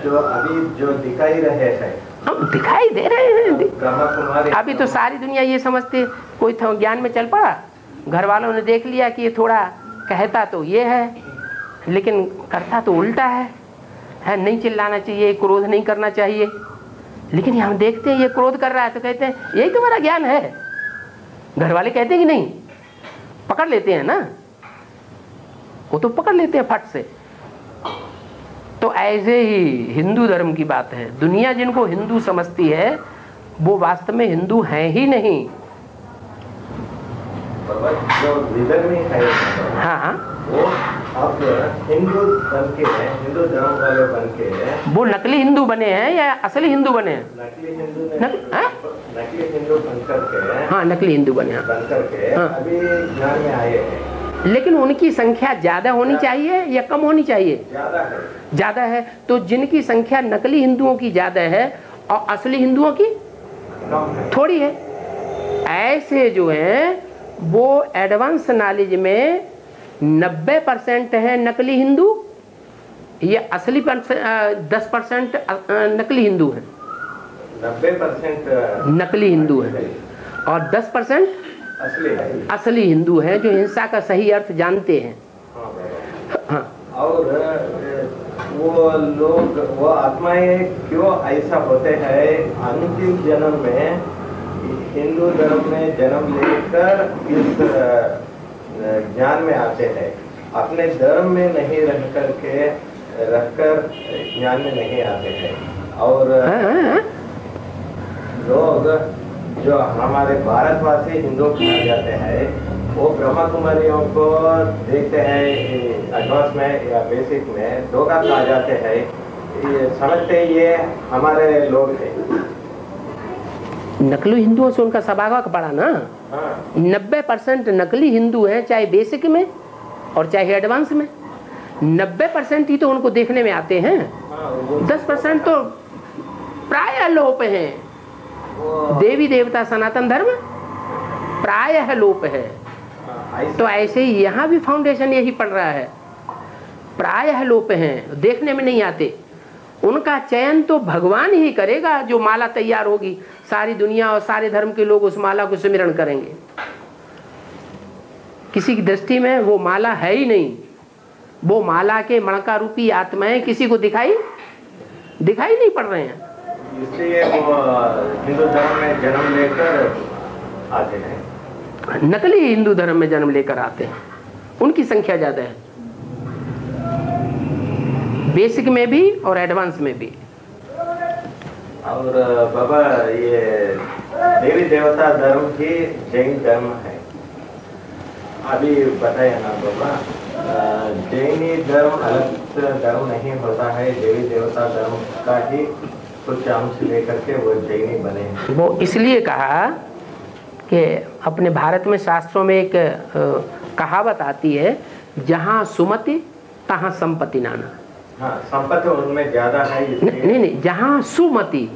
जो अभी जो दिखाई रहे हैं, हम दिखाई दे रहे हैं। ब्रह्मा कुमारी, अभी तो सारी दुनिया ये समझते, कोई ज्ञान में चल पड़ा, घर वालों ने देख लिया कि ये थोड़ा कहता तो ये है लेकिन करता तो उल्टा है, नहीं चिल्लाना चाहिए, क्रोध नहीं करना चाहिए, लेकिन हम देखते हैं ये क्रोध कर रहा है तो कहते हैं यही तुम्हारा ज्ञान है। घर वाले कहते हैं कि नहीं, पकड़ लेते हैं ना, वो तो पकड़ लेते हैं फट से। तो ऐसे ही हिंदू धर्म की बात है, दुनिया जिनको हिंदू समझती है वो वास्तव में हिंदू हैं ही नहीं। जो लीडर में है, हाँ हाँ, वो अब हिंदू बन के, हिंदू धर्म वाले बन के, वो नकली हिंदू बने हैं या असली हिंदू बने हैं? नकली हिंदू हाँ? नकली हिंदू बनकर के, हाँ, नकली हिंदू बने हैं। बनकर के हाँ। अभी ज्ञान में आए हैं। लेकिन उनकी संख्या ज्यादा होनी चाहिए या कम होनी चाहिए? ज्यादा है। ज्यादा है। तो जिनकी संख्या नकली हिंदुओं की ज्यादा है और असली हिंदुओं की कम है, थोड़ी है, ऐसे जो हैं वो एडवांस नॉलेज में 90% है नकली हिंदू, ये असली 10% नकली हिंदू है। 90% नकली हिंदू है और 10% असली हिंदू है जो हिंसा का सही अर्थ जानते हैं। हाँ। और वो लोग, वो आत्माएं क्यों ऐसा होते हैं, अंतिम जन्म में हिंदू धर्म में जन्म लेकर इस ज्ञान में आते हैं, अपने धर्म में नहीं रहकर ज्ञान में नहीं आते हैं। और लोग जो हमारे भारतवासी हिंदू कहे जाते हैं वो ब्रह्मा कुमारियों को देखते हैं एडवांस में या बेसिक में, धोखा खा जाते हैं, ये समझते ये हमारे लोग थे। नकली हिंदुओं से उनका सबावक पड़ा ना। 90% नकली हिंदू हैं, चाहे बेसिक में और चाहे एडवांस में। 90% ही तो उनको देखने में आते हैं, 10% तो प्रायः लोप हैं। देवी देवता सनातन धर्म प्रायः लोप है। तो ऐसे ही यहाँ भी फाउंडेशन यही पड़ रहा है, प्रायः लोप हैं, देखने में नहीं आते। उनका चयन तो भगवान ही करेगा, जो माला तैयार होगी सारी दुनिया और सारे धर्म के लोग उस माला को सिमरण करेंगे। किसी की दृष्टि में वो माला है ही नहीं, वो माला के मणका रूपी आत्माएं किसी को दिखाई नहीं पड़ रहे हैं। इसलिए वो हिंदू धर्म में जन्म लेकर आते हैं, नकली हिंदू धर्म में जन्म लेकर आते हैं, उनकी संख्या ज्यादा है, बेसिक में भी और एडवांस में भी। और बाबा ये देवी देवता धर्म ही जैन धर्म है, अभी बताया ना बाबा, जैनी धर्म अलग धर्म नहीं होता है, देवी देवता धर्म का ही कुछ अंश लेकर के वो जैनी बने हैं। वो इसलिए कहा कि अपने भारत में शास्त्रों में एक कहावत आती है, जहाँ सुमति तहाँ संपत्ति नाना। हाँ, संपत्ति उनमें ज्यादा है। नहीं, जहाँ सुमति,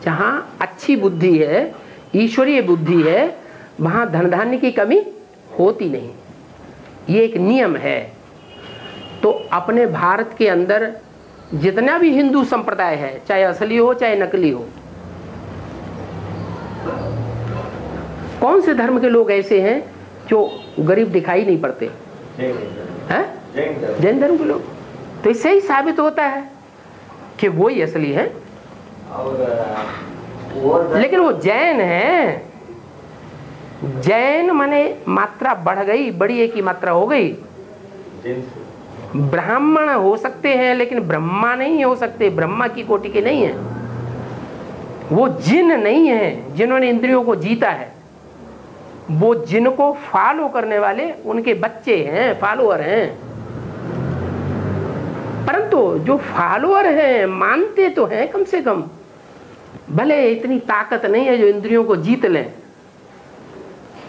जहाँ अच्छी बुद्धि है, ईश्वरीय बुद्धि है, वहाँ धन धान्य की कमी होती नहीं। ये एक नियम है। तो अपने भारत के अंदर जितना भी हिंदू संप्रदाय है, चाहे असली हो चाहे नकली हो, कौन से धर्म के लोग ऐसे हैं जो गरीब दिखाई नहीं पड़ते हैं? जैन धर्म के लोग। तो इससे ही साबित होता है कि वो ही असली है। लेकिन वो जैन है, जैन माने मात्रा बढ़ गई, बड़ी एक ही मात्रा हो गई। ब्राह्मण हो सकते हैं लेकिन ब्रह्मा नहीं हो सकते, ब्रह्मा की कोटि के नहीं है। वो जिन नहीं है जिन्होंने इंद्रियों को जीता है, वो जिनको फॉलो करने वाले उनके बच्चे हैं, फॉलोअर हैं। परंतु जो फॉलोअर हैं मानते तो हैं कम से कम, भले इतनी ताकत नहीं है जो इंद्रियों को जीत लें,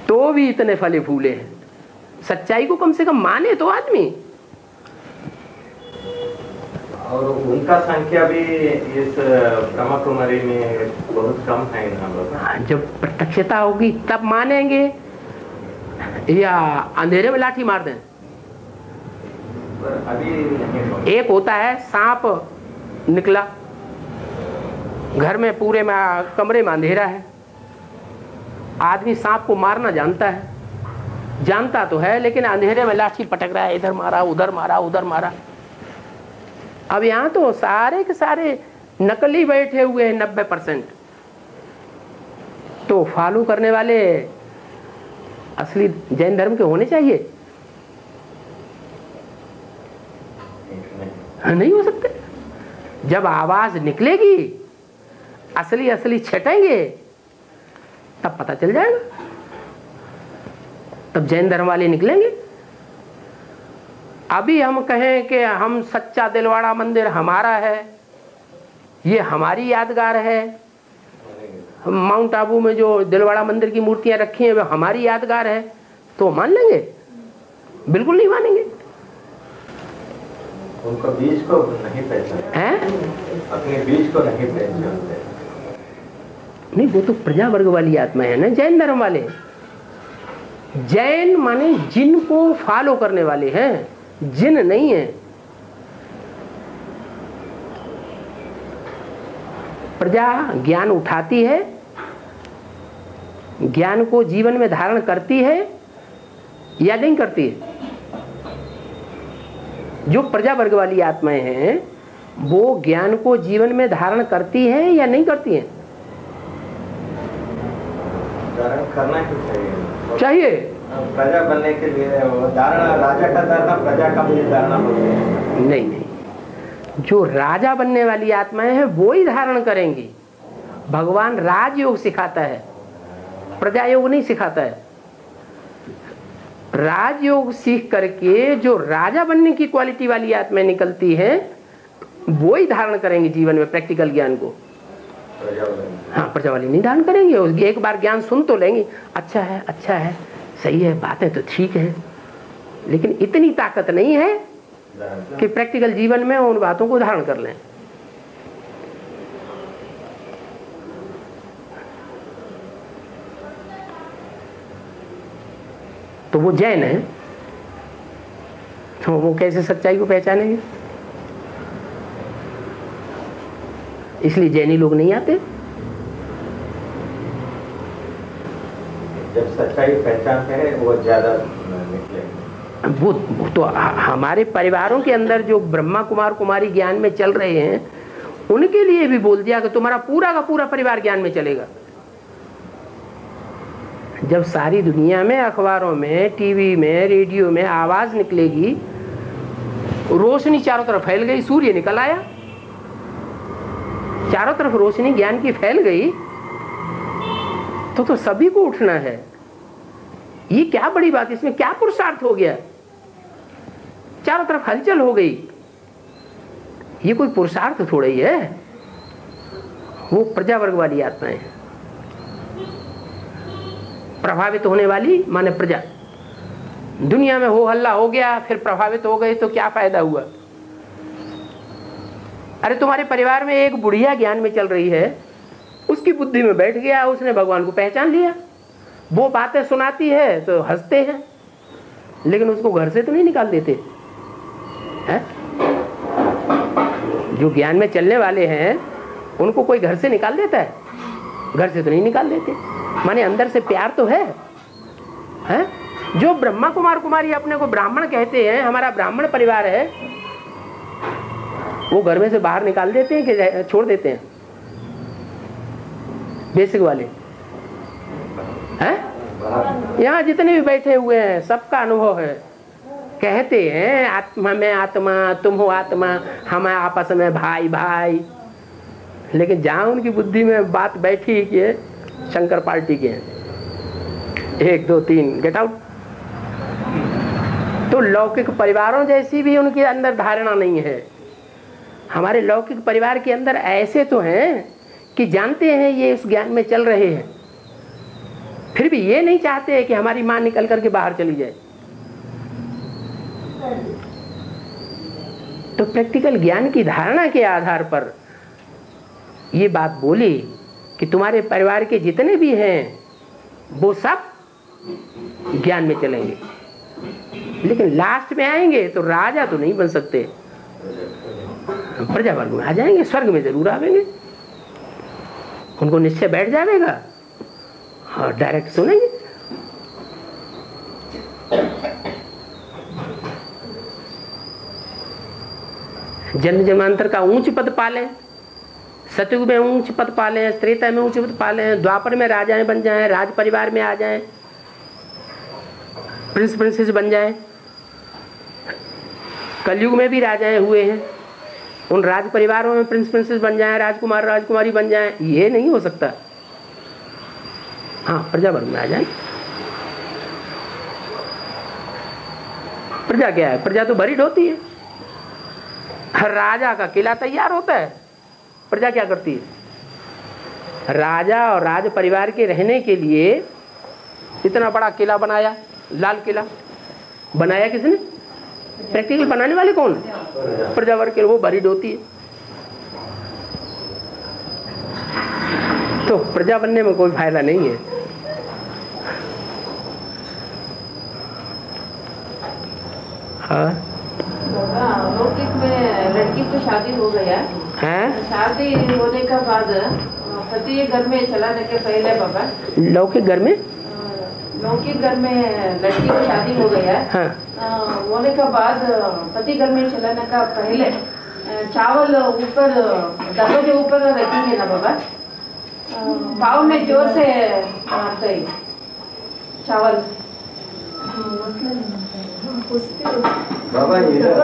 तो भी इतने फले फूले हैं। सच्चाई को कम से कम माने तो आदमी। और उनका संख्या भी इस ब्रह्मा कुमारी में बहुत कम है ना। जब प्रत्यक्षता होगी तब मानेंगे, या अंधेरे में लाठी मार दें। अभी नहीं। एक होता है सांप निकला घर में, पूरे में कमरे में अंधेरा है, आदमी सांप को मारना जानता है, जानता तो है, लेकिन अंधेरे में लाठी पटक रहा है, इधर मारा उधर मारा उधर मारा। अब यहाँ तो सारे के सारे नकली बैठे हुए हैं 90%। तो फॉलो करने वाले असली जैन धर्म के होने चाहिए? नहीं हो सकते। जब आवाज निकलेगी, असली असली छटेंगे, तब पता चल जाएगा, तब जैन धर्म वाले निकलेंगे। अभी हम कहें कि हम सच्चा दिलवाड़ा मंदिर हमारा है, ये हमारी यादगार है, माउंट आबू में जो दिलवाड़ा मंदिर की मूर्तियां रखी हैं वो हमारी यादगार है, तो मान लेंगे? बिल्कुल नहीं मानेंगे। उनको बीज को नहीं पहचानते हैं? अपने बीज को नहीं पहचानते। नहीं, वो तो प्रजा वर्ग वाली आत्मा है ना, जैन धर्म वाले। जैन माने जिन को फॉलो करने वाले हैं, जिन नहीं है। प्रजा ज्ञान उठाती है, ज्ञान को जीवन में धारण करती है या नहीं करती है? जो प्रजा वर्ग वाली आत्माएं हैं वो ज्ञान को जीवन में धारण करती हैं या नहीं करती हैं? धारण करना ही चाहिए। प्रजा बनने के लिए वो धारणा, राजा का धारणा प्रजा का भी धारणा होती है। नहीं नहीं, जो राजा बनने वाली आत्माएं हैं वो ही धारण करेंगी। भगवान राजयोग सिखाता है, प्रजा योग नहीं सिखाता है। राजयोग सीख करके जो राजा बनने की क्वालिटी वाली आत्माएं निकलती हैं वो ही धारण करेंगे जीवन में प्रैक्टिकल ज्ञान को। हाँ, प्रजा वाली नहीं धारण करेंगे। एक बार ज्ञान सुन तो लेंगे, अच्छा है, अच्छा है, सही है, बातें तो ठीक है, लेकिन इतनी ताकत नहीं है कि प्रैक्टिकल जीवन में उन बातों को धारण कर लें। तो वो जैन है, तो वो कैसे सच्चाई को पहचानेंगे? इसलिए जैनी लोग नहीं आते। जब सच्चाई पहचानते हैं वो ज्यादा निकलेंगे। वो तो हमारे परिवारों के अंदर जो ब्रह्मा कुमार कुमारी ज्ञान में चल रहे हैं उनके लिए भी बोल दिया कि तुम्हारा पूरा का पूरा परिवार ज्ञान में चलेगा। जब सारी दुनिया में, अखबारों में, टीवी में, रेडियो में आवाज निकलेगी, रोशनी चारों तरफ फैल गई, सूर्य निकल आया, चारों तरफ रोशनी ज्ञान की फैल गई, तो सभी को उठना है। ये क्या बड़ी बात, इसमें क्या पुरुषार्थ हो गया? चारों तरफ हलचल हो गई, ये कोई पुरुषार्थ थोड़ा ही है। वो प्रजा वर्ग वाली आत्माएं हैं, प्रभावित होने वाली माने प्रजा। दुनिया में हो हल्ला हो गया, फिर प्रभावित हो गए तो क्या फायदा हुआ? अरे तुम्हारे परिवार में एक बुढ़िया ज्ञान में चल रही है, उसकी बुद्धि में बैठ गया, उसने भगवान को पहचान लिया, वो बातें सुनाती है तो हंसते हैं, लेकिन उसको घर से तो नहीं निकाल देते हैं? जो ज्ञान में चलने वाले हैं उनको कोई घर से निकाल देता है? घर से तो नहीं निकाल देते, माने अंदर से प्यार तो है, हैं? जो ब्रह्मा कुमार कुमारी अपने को ब्राह्मण कहते हैं, हमारा ब्राह्मण परिवार है, वो घर में से बाहर निकाल देते हैं कि छोड़ देते हैं? बेसिक वाले हैं, यहाँ जितने भी बैठे हुए हैं सबका अनुभव है। कहते हैं आत्मा में आत्मा, तुम हो आत्मा, हम आपस में भाई भाई, लेकिन जहाँ उनकी बुद्धि में बात बैठी कि शंकर पार्टी के हैं, 1 2 3 गेट आउट। तो लौकिक परिवारों जैसी भी उनके अंदर धारणा नहीं है। हमारे लौकिक परिवार के अंदर ऐसे तो हैं कि जानते हैं ये इस ज्ञान में चल रहे हैं, फिर भी ये नहीं चाहते हैं कि हमारी मां निकल करके बाहर चली जाए। तो प्रैक्टिकल ज्ञान की धारणा के आधार पर ये बात बोली कि तुम्हारे परिवार के जितने भी हैं वो सब ज्ञान में चलेंगे, लेकिन लास्ट में आएंगे तो राजा तो नहीं बन सकते, प्रजा वर्ग में आ जाएंगे, स्वर्ग में जरूर आवेंगे। उनको निश्चय बैठ जाएगा और डायरेक्ट सुनेंगे। जन्म जन्मांतर का ऊंच पद पाले, सतयुग में ऊंच पद पाले, त्रेता में ऊंच पद पाले, द्वापर में राजाएं बन जाएं, राज परिवार में आ जाएं, प्रिंस प्रिंसेस बन जाएं। कलयुग में भी राजाएं हुए हैं, उन राज परिवारों में प्रिंस प्रिंसेस बन जाएं, राजकुमार राजकुमारी बन जाएं। ये नहीं हो सकता। हाँ, प्रजा वर्ग में आ जाए। प्रजा क्या है? प्रजा तो बरीड होती है। हर राजा का किला तैयार होता है, प्रजा क्या करती है? राजा और राज परिवार के रहने के लिए इतना बड़ा किला बनाया, लाल किला, बनाया किसने? प्रैक्टिकल बनाने वाले कौन? प्रजावर्ग के, वो बरीड होती है। तो प्रजा बनने में कोई फायदा नहीं है। हाँ, लौकिक में लड़की तो शादी हो गया है, शादी होने के बाद पति घर में चलाने के पहले बाबा, लौकिक घर में, लौकिक घर में लड़की की शादी हो गया है, होने के बाद पति घर में चलाने का पहले चावल ऊपर दबे के ऊपर रखेंगे ना बाबा, पाव में जोर से मारते चावल। बाबा जब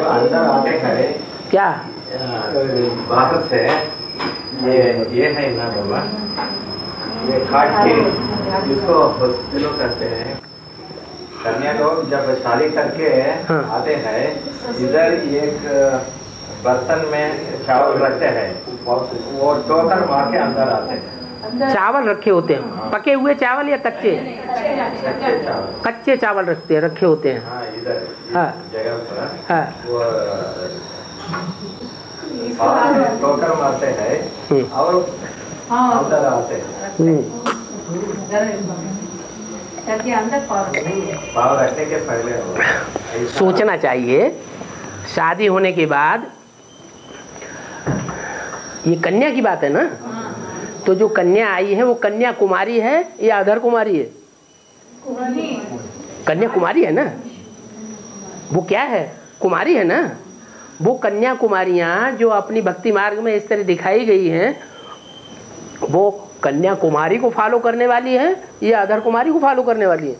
अंदर आते हैं क्या बाहर से ये है ना बाबा, ये काट के इसको हॉस्पिटल करते हैं। कन्या लोग जब शादी करके आते हैं, इधर एक बर्तन में चावल रखते हैं, वो टोकर मार के अंदर आते हैं। चावल रखे होते हैं, पके हुए चावल या कच्चे? कच्चे चावल रखे होते हैं। हाँ, इधर जगह पर हाँ, वो टोकर मारते हैं और अंदर आते हैं। पाव रखने के पहले सोचना चाहिए। शादी होने के बाद, ये कन्या की बात है ना, तो जो कन्या आई है वो कन्या कुमारी है या अधर कुमारी है? कन्या कुमारी है ना, वो क्या है? कुमारी है ना। वो कन्या कुमारियां जो अपनी भक्ति मार्ग में इस तरह दिखाई गई हैं, वो कन्या कुमारी को फॉलो करने वाली है या अधर कुमारी को फॉलो करने वाली है?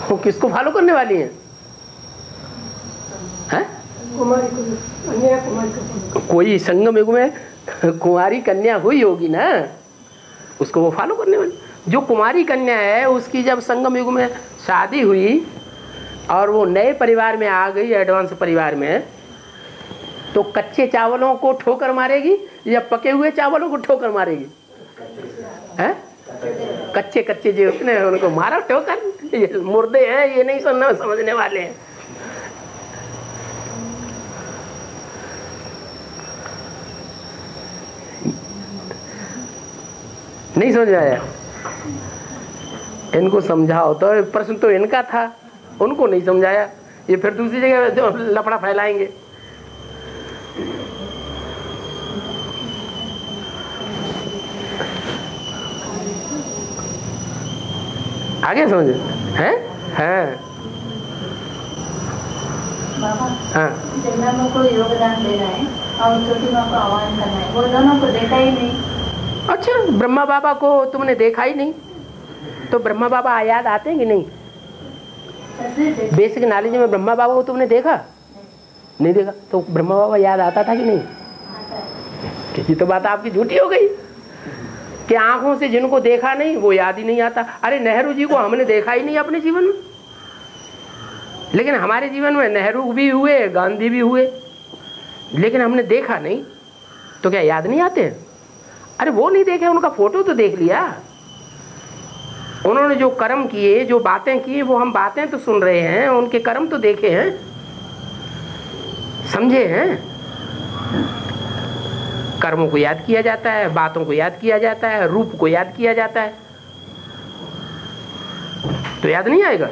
वो किसको फॉलो करने वाली है? कोई संगम युग में कुमारी कन्या हुई होगी ना, उसको वो फॉलो करने वाली। जो कुमारी कन्या है उसकी जब संगम युग में शादी हुई और वो नए परिवार में आ गई, एडवांस परिवार में, तो कच्चे चावलों को ठोकर मारेगी या पके हुए चावलों को ठोकर मारेगी? हैं? कच्चे कच्चे जो उसने उनको मारा ठोकर, ये मुर्दे हैं, ये नहीं समझने वाले हैं। नहीं समझ आया? इनको समझाओ। तो प्रश्न तो इनका था, उनको नहीं समझाया, ये फिर दूसरी जगह लफड़ा फैलाएंगे। आगे समझे हैं? हाँ, जन्म माँ को योगदान देना है और छोटी माँ को आह्वान करना है, वो दोनों को देखा ही नहीं। अच्छा, ब्रह्मा बाबा को तुमने देखा ही नहीं, तो ब्रह्मा बाबा याद आते हैं कि नहीं? बेसिक नॉलेज में ब्रह्मा बाबा को तुमने देखा? नहीं देखा, तो ब्रह्मा बाबा याद आता था कि नहीं? ये तो बात आपकी झूठी हो गई कि आंखों से जिनको देखा नहीं वो याद ही नहीं आता। अरे नेहरू जी को हमने देखा ही नहीं अपने जीवन में, लेकिन हमारे जीवन में नेहरू भी हुए, गांधी भी हुए, लेकिन हमने देखा नहीं, तो क्या याद नहीं आते? अरे वो नहीं देखे, उनका फोटो तो देख लिया। उन्होंने जो कर्म किए, जो बातें की, वो हम बातें तो सुन रहे हैं, उनके कर्म तो देखे हैं, समझे हैं। कर्मों को याद किया जाता है, बातों को याद किया जाता है, रूप को याद किया जाता है, तो याद नहीं आएगा?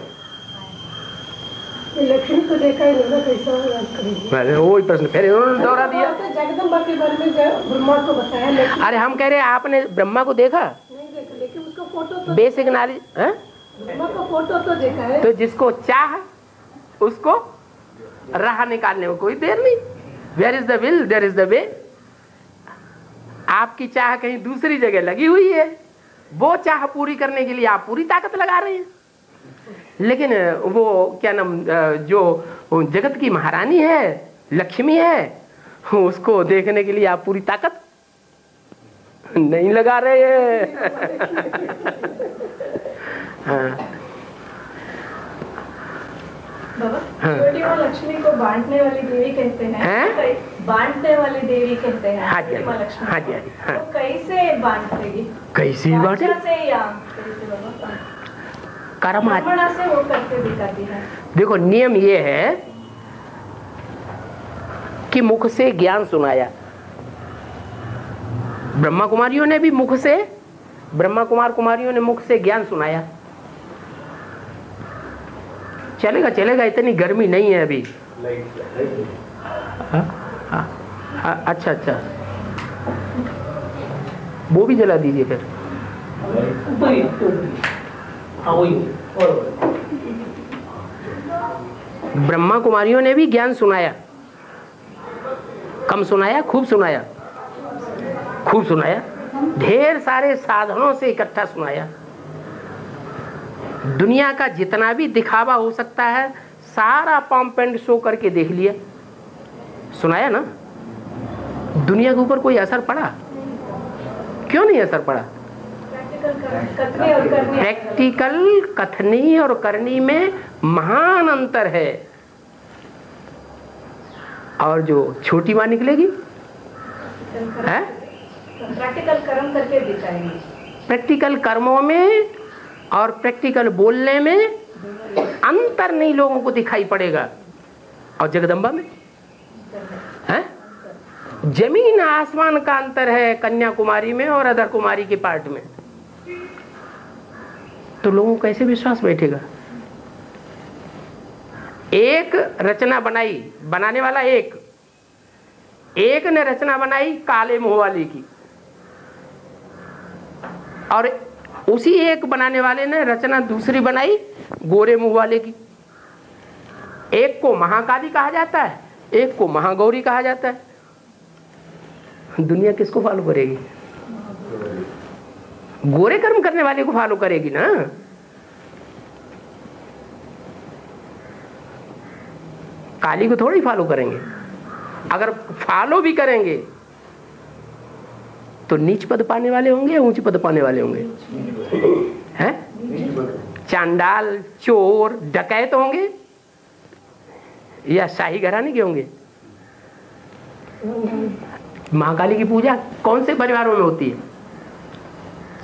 लक्ष्मी को देखा ही नहीं ना, कैसा याद करेंगे? वही प्रश्न फिर उन्होंने दोहरा दिया। जगदम्बा के बारे में ब्रह्मा को बताया। अरे हम कह रहे हैं आपने ब्रह्मा को देखा? नहीं देखा, लेकिन उसका फोटो तो बेसिक नॉलेज है, ब्रह्मा का फोटो तो देखा है। तो जिसको चाह उसको राह निकालने में कोई देर नहीं। Where is the will there is the way. आपकी चाह कहीं दूसरी जगह लगी हुई है, वो चाह पूरी करने के लिए आप पूरी ताकत लगा रहे हैं, लेकिन वो क्या नाम, जो जगत की महारानी है, लक्ष्मी है, उसको देखने के लिए आप पूरी ताकत नहीं लगा रहे हैं। हाँ। छोटी माँ लक्ष्मी को बांटने वाली देवी कहते हैं, बांटने वाली देवी कहते हैं। हाँ जी, हाँ जी, हाँ। तो कैसे बांटेगी? कैसी बांटे? से या कैसे बाबा? कर्म कर्मणा से वो करके दिखाती है। देखो नियम ये है कि मुख से ज्ञान सुनाया, ब्रह्मा कुमारियों ने भी मुख से, ब्रह्मा कुमारियों ने मुख से ज्ञान सुनाया। चलेगा चलेगा, इतनी गर्मी नहीं है अभी। अच्छा अच्छा, वो भी जला दीजिए फिर। ब्रह्मा कुमारियों ने भी ज्ञान सुनाया, कम सुनाया, खूब सुनाया, खूब सुनाया, ढेर सारे साधनों से इकट्ठा सुनाया। दुनिया का जितना भी दिखावा हो सकता है सारा पंप एंड शो करके देख लिया, सुनाया ना। दुनिया के ऊपर कोई असर पड़ा? क्यों नहीं असर पड़ा? प्रैक्टिकल कथनी और करनी में महान अंतर है। और जो छोटी माँ निकलेगी है, प्रैक्टिकल कर्म करके दिखाएंगे। प्रैक्टिकल कर्मों में और प्रैक्टिकल बोलने में अंतर नहीं लोगों को दिखाई पड़ेगा। और जगदम्बा में है जमीन आसमान का अंतर है, कन्याकुमारी में और अदर कुमारी के पार्ट में। तो लोगों को कैसे विश्वास बैठेगा? एक रचना बनाई, बनाने वाला एक ने रचना बनाई काले मुंह वाले की, और उसी एक बनाने वाले ने रचना दूसरी बनाई गोरे मुंह वाले की। एक को महाकाली कहा जाता है, एक को महागौरी कहा जाता है। दुनिया किसको फॉलो करेगी? गोरे कर्म करने वाले को फॉलो करेगी ना। काली को थोड़ी फॉलो करेंगे। अगर फॉलो भी करेंगे तो नीच पद पाने वाले होंगे या ऊंच पद पाने वाले होंगे? हैं? चांडाल, चोर, डकैत होंगे या शाही घराने के होंगे? महाकाली की पूजा कौन से परिवारों में होती है?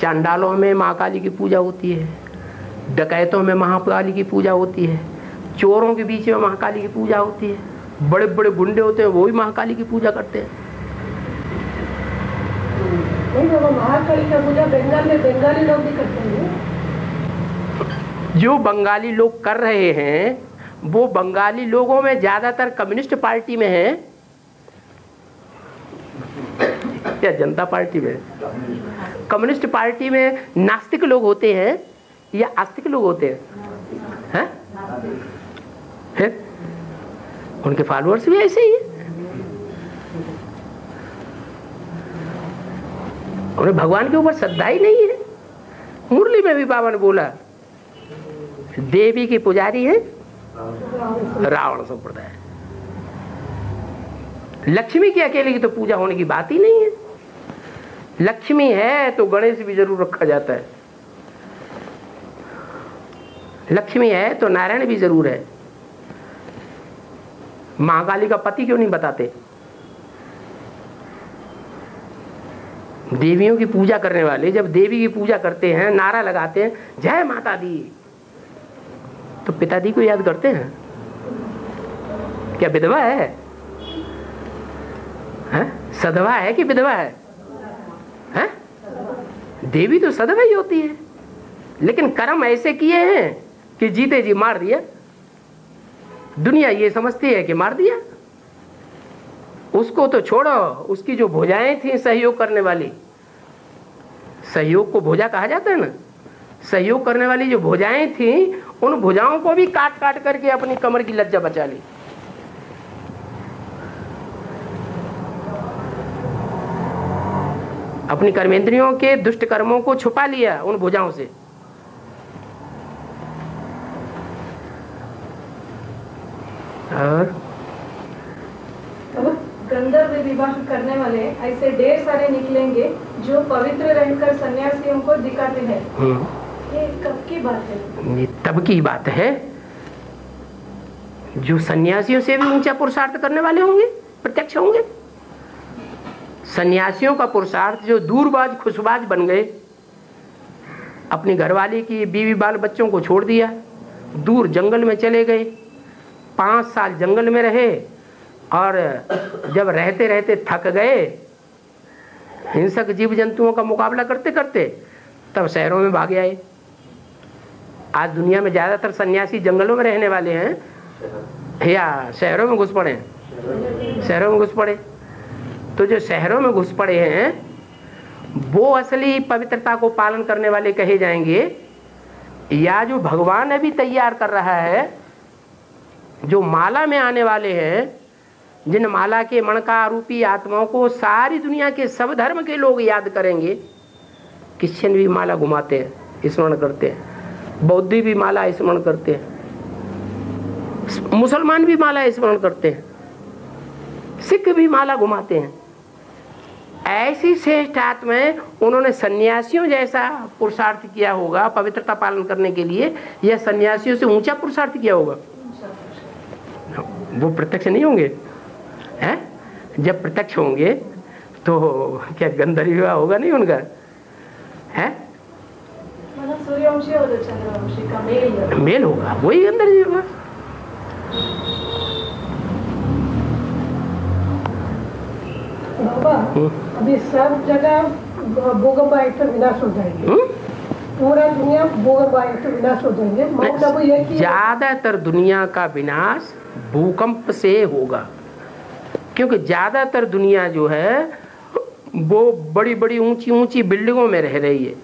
चांडालों में महाकाली की पूजा होती है, डकैतों में महाकाली की पूजा होती है, चोरों के बीच में महाकाली की पूजा होती है, बड़े बड़े गुंडे होते हैं वो भी महाकाली की पूजा करते हैं। नहीं बाबा, महाकाली का पूजा बंगाल में बंगाली लोग भी करते हैं। जो बंगाली लोग कर रहे हैं वो बंगाली लोगों में ज्यादातर कम्युनिस्ट पार्टी में है या जनता पार्टी में? कम्युनिस्ट पार्टी में नास्तिक लोग होते हैं या आस्तिक लोग होते हैं? हैं? फिर उनके फॉलोअर्स भी ऐसे ही है। उन्हें भगवान के ऊपर श्रद्धा ही नहीं है। मुरली में भी बाबा ने बोला देवी के पुजारी है रावण संप्रदाय, लक्ष्मी की अकेले की तो पूजा होने की बात ही नहीं है। लक्ष्मी है तो गणेश भी जरूर रखा जाता है, लक्ष्मी है तो नारायण भी जरूर है। महाकाली का पति क्यों नहीं बताते? देवियों की पूजा करने वाले जब देवी की पूजा करते हैं, नारा लगाते हैं जय माता दी, तो पिताजी को याद करते हैं? क्या विधवा है? हैं? सधवा है कि विधवा है? हैं? देवी तो सधवा ही होती है, लेकिन कर्म ऐसे किए हैं कि जीते जी मार दिया। दुनिया ये समझती है कि मार दिया। उसको तो छोड़ो, उसकी जो भुजाएं थी सहयोग करने वाली, सहयोग को भुजा कहा जाता है ना, सहयोग करने वाली जो भुजाएं थी उन भुजाओं को भी काट काट करके अपनी कमर की लज्जा बचा ली। अपनी कर्मेंद्रियों के दुष्ट कर्मों को छुपा लिया उन भुजाओं से। और गंधर्व विवाह करने वाले ऐसे ढेर सारे निकलेंगे जो पवित्र रहकर सन्यासियों को दिखाते हैं। ये कब की बात है? ये तब की बात है जो सन्यासियों से भी ऊंचा पुरुषार्थ करने वाले होंगे, प्रत्यक्ष होंगे। सन्यासियों का पुरुषार्थ जो दूरबाज खुशबाज बन गए, अपनी घरवाली की, बीवी बाल बच्चों को छोड़ दिया, दूर जंगल में चले गए। 5 साल जंगल में रहे और जब रहते रहते थक गए, हिंसक जीव जंतुओं का मुकाबला करते करते, तब शहरों में भाग आए। आज दुनिया में ज्यादातर सन्यासी जंगलों में रहने वाले हैं या शहरों में घुस पड़े? शहरों में घुस पड़े। तो जो शहरों में घुस पड़े हैं वो असली पवित्रता को पालन करने वाले कहे जाएंगे, या जो भगवान अभी तैयार कर रहा है, जो माला में आने वाले हैं, जिन माला के मणका रूपी आत्माओं को सारी दुनिया के सब धर्म के लोग याद करेंगे। क्रिश्चियन भी माला घुमाते हैं, स्मरण करते हैं, बौद्धी भी माला स्मरण करते हैं, मुसलमान भी माला स्मरण करते हैं, सिख भी माला घुमाते हैं। ऐसी श्रेष्ठ आत्माएं, उन्होंने सन्यासियों जैसा पुरुषार्थ किया होगा पवित्रता पालन करने के लिए, या सन्यासियों से ऊंचा पुरुषार्थ किया होगा? वो प्रत्यक्ष नहीं होंगे हैं? जब प्रत्यक्ष होंगे तो क्या गंधर्व विवाह होगा नहीं उनका? है सूर्यवंशी और चंद्रवंशी का मेल होगा, वही गंधर्व विवाह। बाबा अभी सब जगह भूकंप आए तो विनाश हो जाएंगे, पूरा दुनिया भूकंप आए तो विनाश हो जाएंगे। माउंट आबू ये कि ज्यादातर दुनिया का विनाश भूकंप से होगा, क्योंकि ज्यादातर दुनिया जो है वो बड़ी बड़ी ऊंची ऊंची बिल्डिंगों में रह रही है।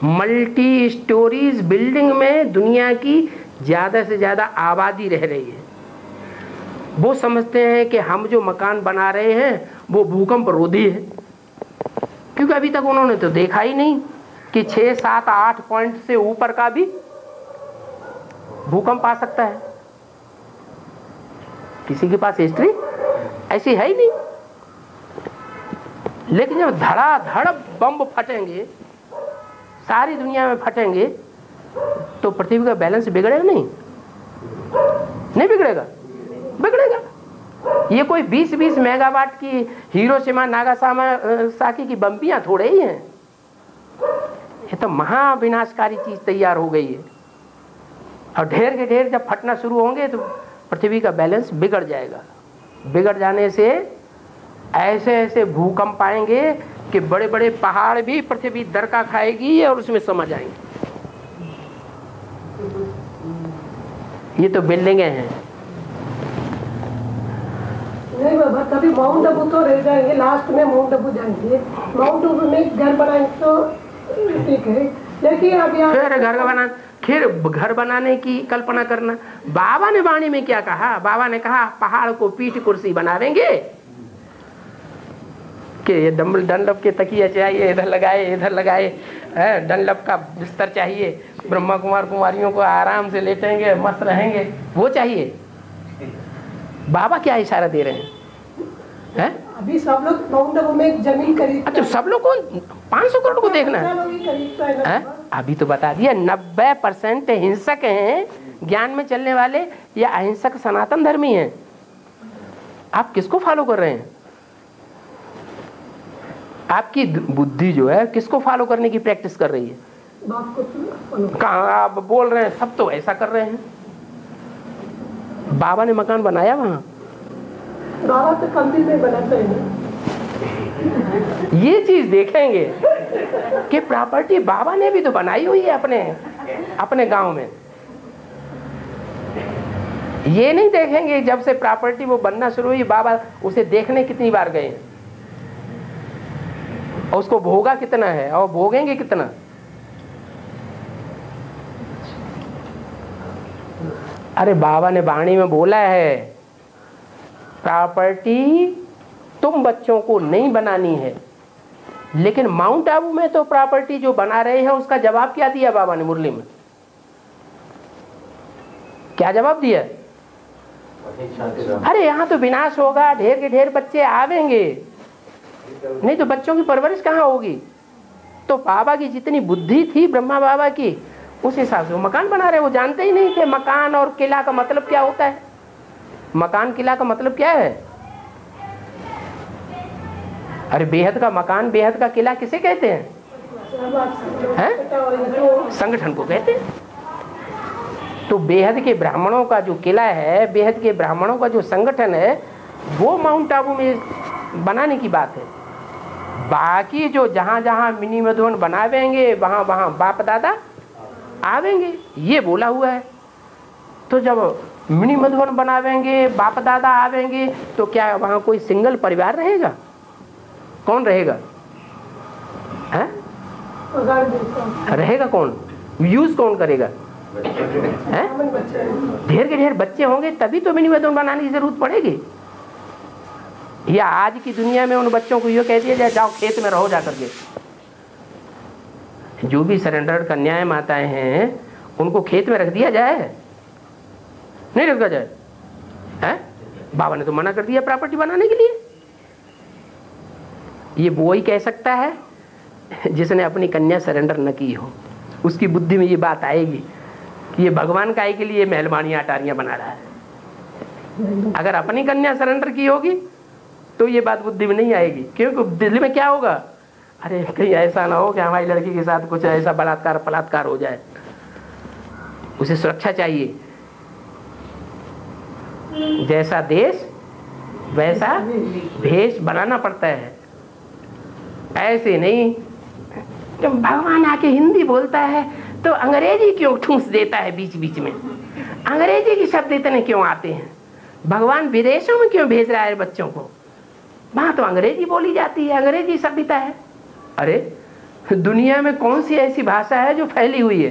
मल्टी स्टोरीज बिल्डिंग में दुनिया की ज्यादा से ज्यादा आबादी रह रही है। वो समझते हैं कि हम जो मकान बना रहे हैं वो भूकंप रोधी है, क्योंकि अभी तक उन्होंने तो देखा ही नहीं कि 6, 7, 8 पॉइंट से ऊपर का भी भूकंप आ सकता है। किसी के पास हिस्ट्री ऐसी है ही नहीं। लेकिन जब धड़ाधड़ बम फटेंगे, सारी दुनिया में फटेंगे, तो पृथ्वी का बैलेंस बिगड़ेगा नहीं? नहीं बिगड़ेगा? बिगड़ेगा। ये कोई 20-20 मेगावाट की हिरोशिमा नागासाकी की बम्बियां थोड़े ही हैं। ये तो महाविनाशकारी चीज तैयार हो गई है, और ढेर के ढेर जब फटना शुरू होंगे तो पृथ्वी का बैलेंस बिगड़ जाएगा। बिगड़ जाने से ऐसे ऐसे भूकंप आएंगे कि बड़े बड़े पहाड़ भी पृथ्वी दरका खाएगी और उसमें समझ आएंगे। ये तो बिल्डिंगें हैं। नहीं बाबा, कभी माउंट आबू तो रह जाएंगे, लास्ट में माउंट आबू जाएंगे। माउंट आबू में घर बनाएंगे तो ठीक है, लेकिन अब यहाँ फिर घर बनाने की कल्पना करना। बाबा ने वाणी में क्या कहा? बाबा ने कहा पहाड़ को पीठ कुर्सी बनावेंगे कि ये डनलप के तकिया चाहिए, इधर लगाए, डनलप का बिस्तर चाहिए, ब्रह्मा कुमार कुमारियों को आराम से लेटेंगे, मस्त रहेंगे, वो चाहिए। बाबा क्या इशारा दे रहे हैं? अभी सब लोग माउंट आबू में जमीन खरीद। अच्छा, सब लोग को 500 करोड़ को देखना है? अभी तो बता दिया 90% हिंसक हैं, ज्ञान में चलने वाले, या अहिंसक सनातन धर्मी हैं। आप किसको फॉलो कर रहे हैं? आपकी बुद्धि जो है किसको फॉलो करने की प्रैक्टिस कर रही है? कहाँ आप बोल रहे हैं सब तो ऐसा कर रहे हैं। बाबा ने मकान बनाया वहाँ? बाबा तो कंपनी में बनाते हैं। ये चीज देखेंगे कि प्रॉपर्टी बाबा ने भी तो बनाई हुई है अपने गांव में। ये नहीं देखेंगे जब से प्रॉपर्टी वो बनना शुरू हुई बाबा उसे देखने कितनी बार गए, और उसको भोगा कितना है और भोगेंगे कितना। अरे बाबा ने वाणी में बोला है प्रॉपर्टी तुम बच्चों को नहीं बनानी है, लेकिन माउंट आबू में तो प्रॉपर्टी जो बना रहे हैं उसका जवाब क्या दिया बाबा ने मुरली में? क्या जवाब दिया? अरे यहाँ तो विनाश होगा, ढेर के ढेर बच्चे आवेंगे, नहीं तो बच्चों की परवरिश कहाँ होगी। तो बाबा की जितनी बुद्धि थी ब्रह्मा बाबा की, उस हिसाब से वो मकान बना रहे। वो जानते ही नहीं थे मकान और किला का मतलब क्या होता है। मकान किला का मतलब क्या है? अरे बेहद का मकान, बेहद का किला किसे कहते हैं? है, संगठन को कहते हैं। तो बेहद के ब्राह्मणों का जो किला है, बेहद के ब्राह्मणों का जो संगठन है, वो माउंट आबू में बनाने की बात है। बाकी जो जहाँ जहाँ मिनी मधुबन बनावेंगे वहाँ वहाँ बाप दादा आवेंगे, ये बोला हुआ है। तो जब मिनी मधुबन बनावेंगे, बाप दादा आवेंगे, तो क्या वहाँ कोई सिंगल परिवार रहेगा? कौन रहेगा? है? रहेगा कौन? यूज कौन करेगा? है? ढेर के ढेर बच्चे होंगे तभी तो मिनी मधुबन बनाने की जरूरत पड़ेगी। या आज की दुनिया में उन बच्चों को ये कह दिया जाए जाओ खेत में रहो जा करके। जो भी सरेंडर कन्याएं माताएं हैं उनको खेत में रख दिया जाए? नहीं रखा जाए? है? बाबा ने तो मना कर दिया प्रॉपर्टी बनाने के लिए। ये वो ही कह सकता है जिसने अपनी कन्या सरेंडर न की हो। उसकी बुद्धि में ये बात आएगी कि ये भगवान काय के लिए मेहलबानियां अटारियां बना रहा है। अगर अपनी कन्या सरेंडर की होगी तो ये बात बुद्धि में नहीं आएगी, क्योंकि दिल्ली में क्या होगा, अरे कहीं ऐसा ना हो कि हमारी लड़की के साथ कुछ ऐसा बलात्कार हो जाए। उसे सुरक्षा चाहिए। जैसा देश वैसा भेष बनाना पड़ता है। ऐसे नहीं जब भगवान आके हिंदी बोलता है तो अंग्रेजी क्यों ठूस देता है बीच बीच में? अंग्रेजी के शब्द इतने क्यों आते हैं? भगवान विदेशों में क्यों भेज रहा है बच्चों को? वहां तो अंग्रेजी बोली जाती है, अंग्रेजी सभ्यता है। अरे दुनिया में कौन सी ऐसी भाषा है जो फैली हुई है?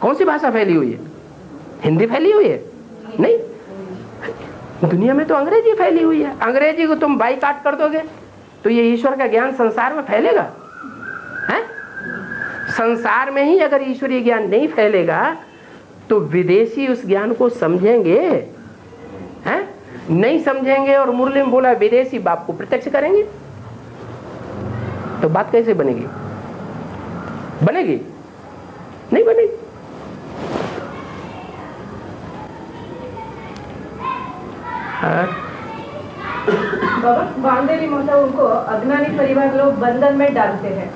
कौन सी भाषा फैली हुई है? हिंदी फैली हुई है? नहीं, दुनिया में तो अंग्रेजी फैली हुई है। अंग्रेजी को तुम बाईकाट कर दोगे तो ये ईश्वर का ज्ञान संसार में फैलेगा? है? संसार में ही अगर ईश्वरीय ज्ञान नहीं फैलेगा तो विदेशी उस ज्ञान को समझेंगे? हैं? नहीं समझेंगे। और मुरली में बोला विदेशी बाप को प्रत्यक्ष करेंगे, तो बात कैसे बनेगी? बनेगी? नहीं बनेगी। बाबा बांदेली माता उनको अज्ञानी परिवार लोग बंधन में डालते हैं,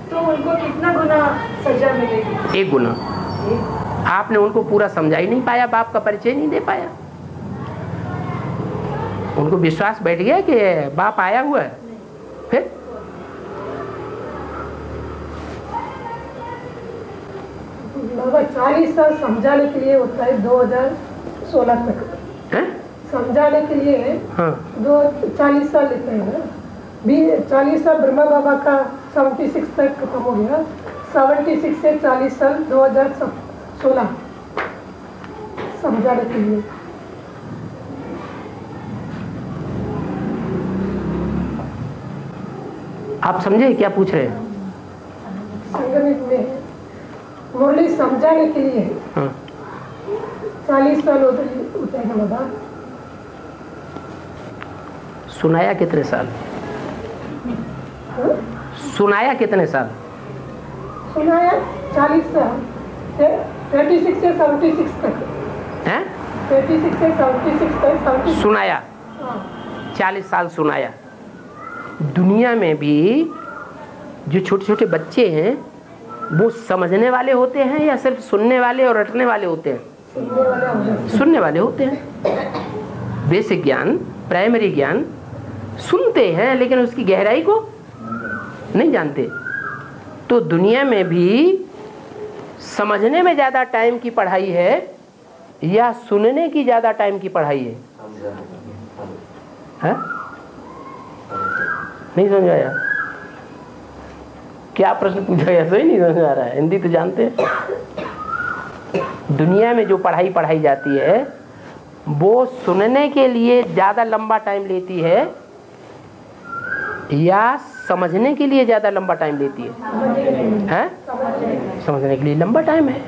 तो उनको कितना गुना सजा मिलेगी? 1 गुना। आपने उनको पूरा समझा ही नहीं पाया, बाप का परिचय नहीं दे पाया। उनको विश्वास बैठ गया कि बाप आया हुआ है। फिर बाबा 40 साल समझाने के लिए होता है 2016 तक है? समझाने के लिए। हाँ। 40 साल लेते हैं ना। 40 साल ब्रह्मा बाबा का 76 तक खत्म हो गया। 76 से 40 साल 2016 समझाने के लिए। आप समझे क्या पूछ रहे हैं? संगमित में मुरली समझाने के लिए 40 साल होते हैं बाबा। सुनाया कितने साल? सुनाया कितने साल? सुनाया 40 साल, 36 से 76 तक हैं? 36 से 76 तक 76 सुनाया। 40 साल सुनाया। दुनिया में भी जो छोटे छोटे बच्चे हैं वो समझने वाले होते हैं या सिर्फ सुनने वाले और रटने वाले होते हैं? सुनने वाले होते हैं। बेसिक ज्ञान, प्राइमरी ज्ञान सुनते हैं लेकिन उसकी गहराई को नहीं जानते। तो दुनिया में भी समझने में ज़्यादा टाइम की पढ़ाई है या सुनने की ज़्यादा टाइम की पढ़ाई है? है? नहीं समझ आया? क्या प्रश्न पूछा गया? सही नहीं समझ आ रहा है। हिंदी तो जानते हैं। दुनिया में जो पढ़ाई पढ़ाई जाती है वो सुनने के लिए ज़्यादा लंबा टाइम लेती है या समझने के लिए ज़्यादा लंबा टाइम लेती है? हैं? समझने के लिए लंबा टाइम है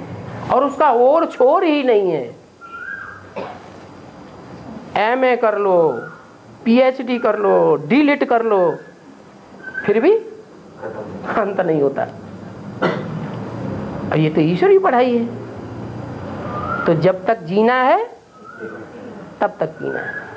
और उसका और छोर ही नहीं है। MA कर लो, PhD कर लो, D.Litt कर लो, फिर भी अंत नहीं होता। और ये तो ईश्वरी पढ़ाई है। तो जब तक जीना है तब तक जीना है।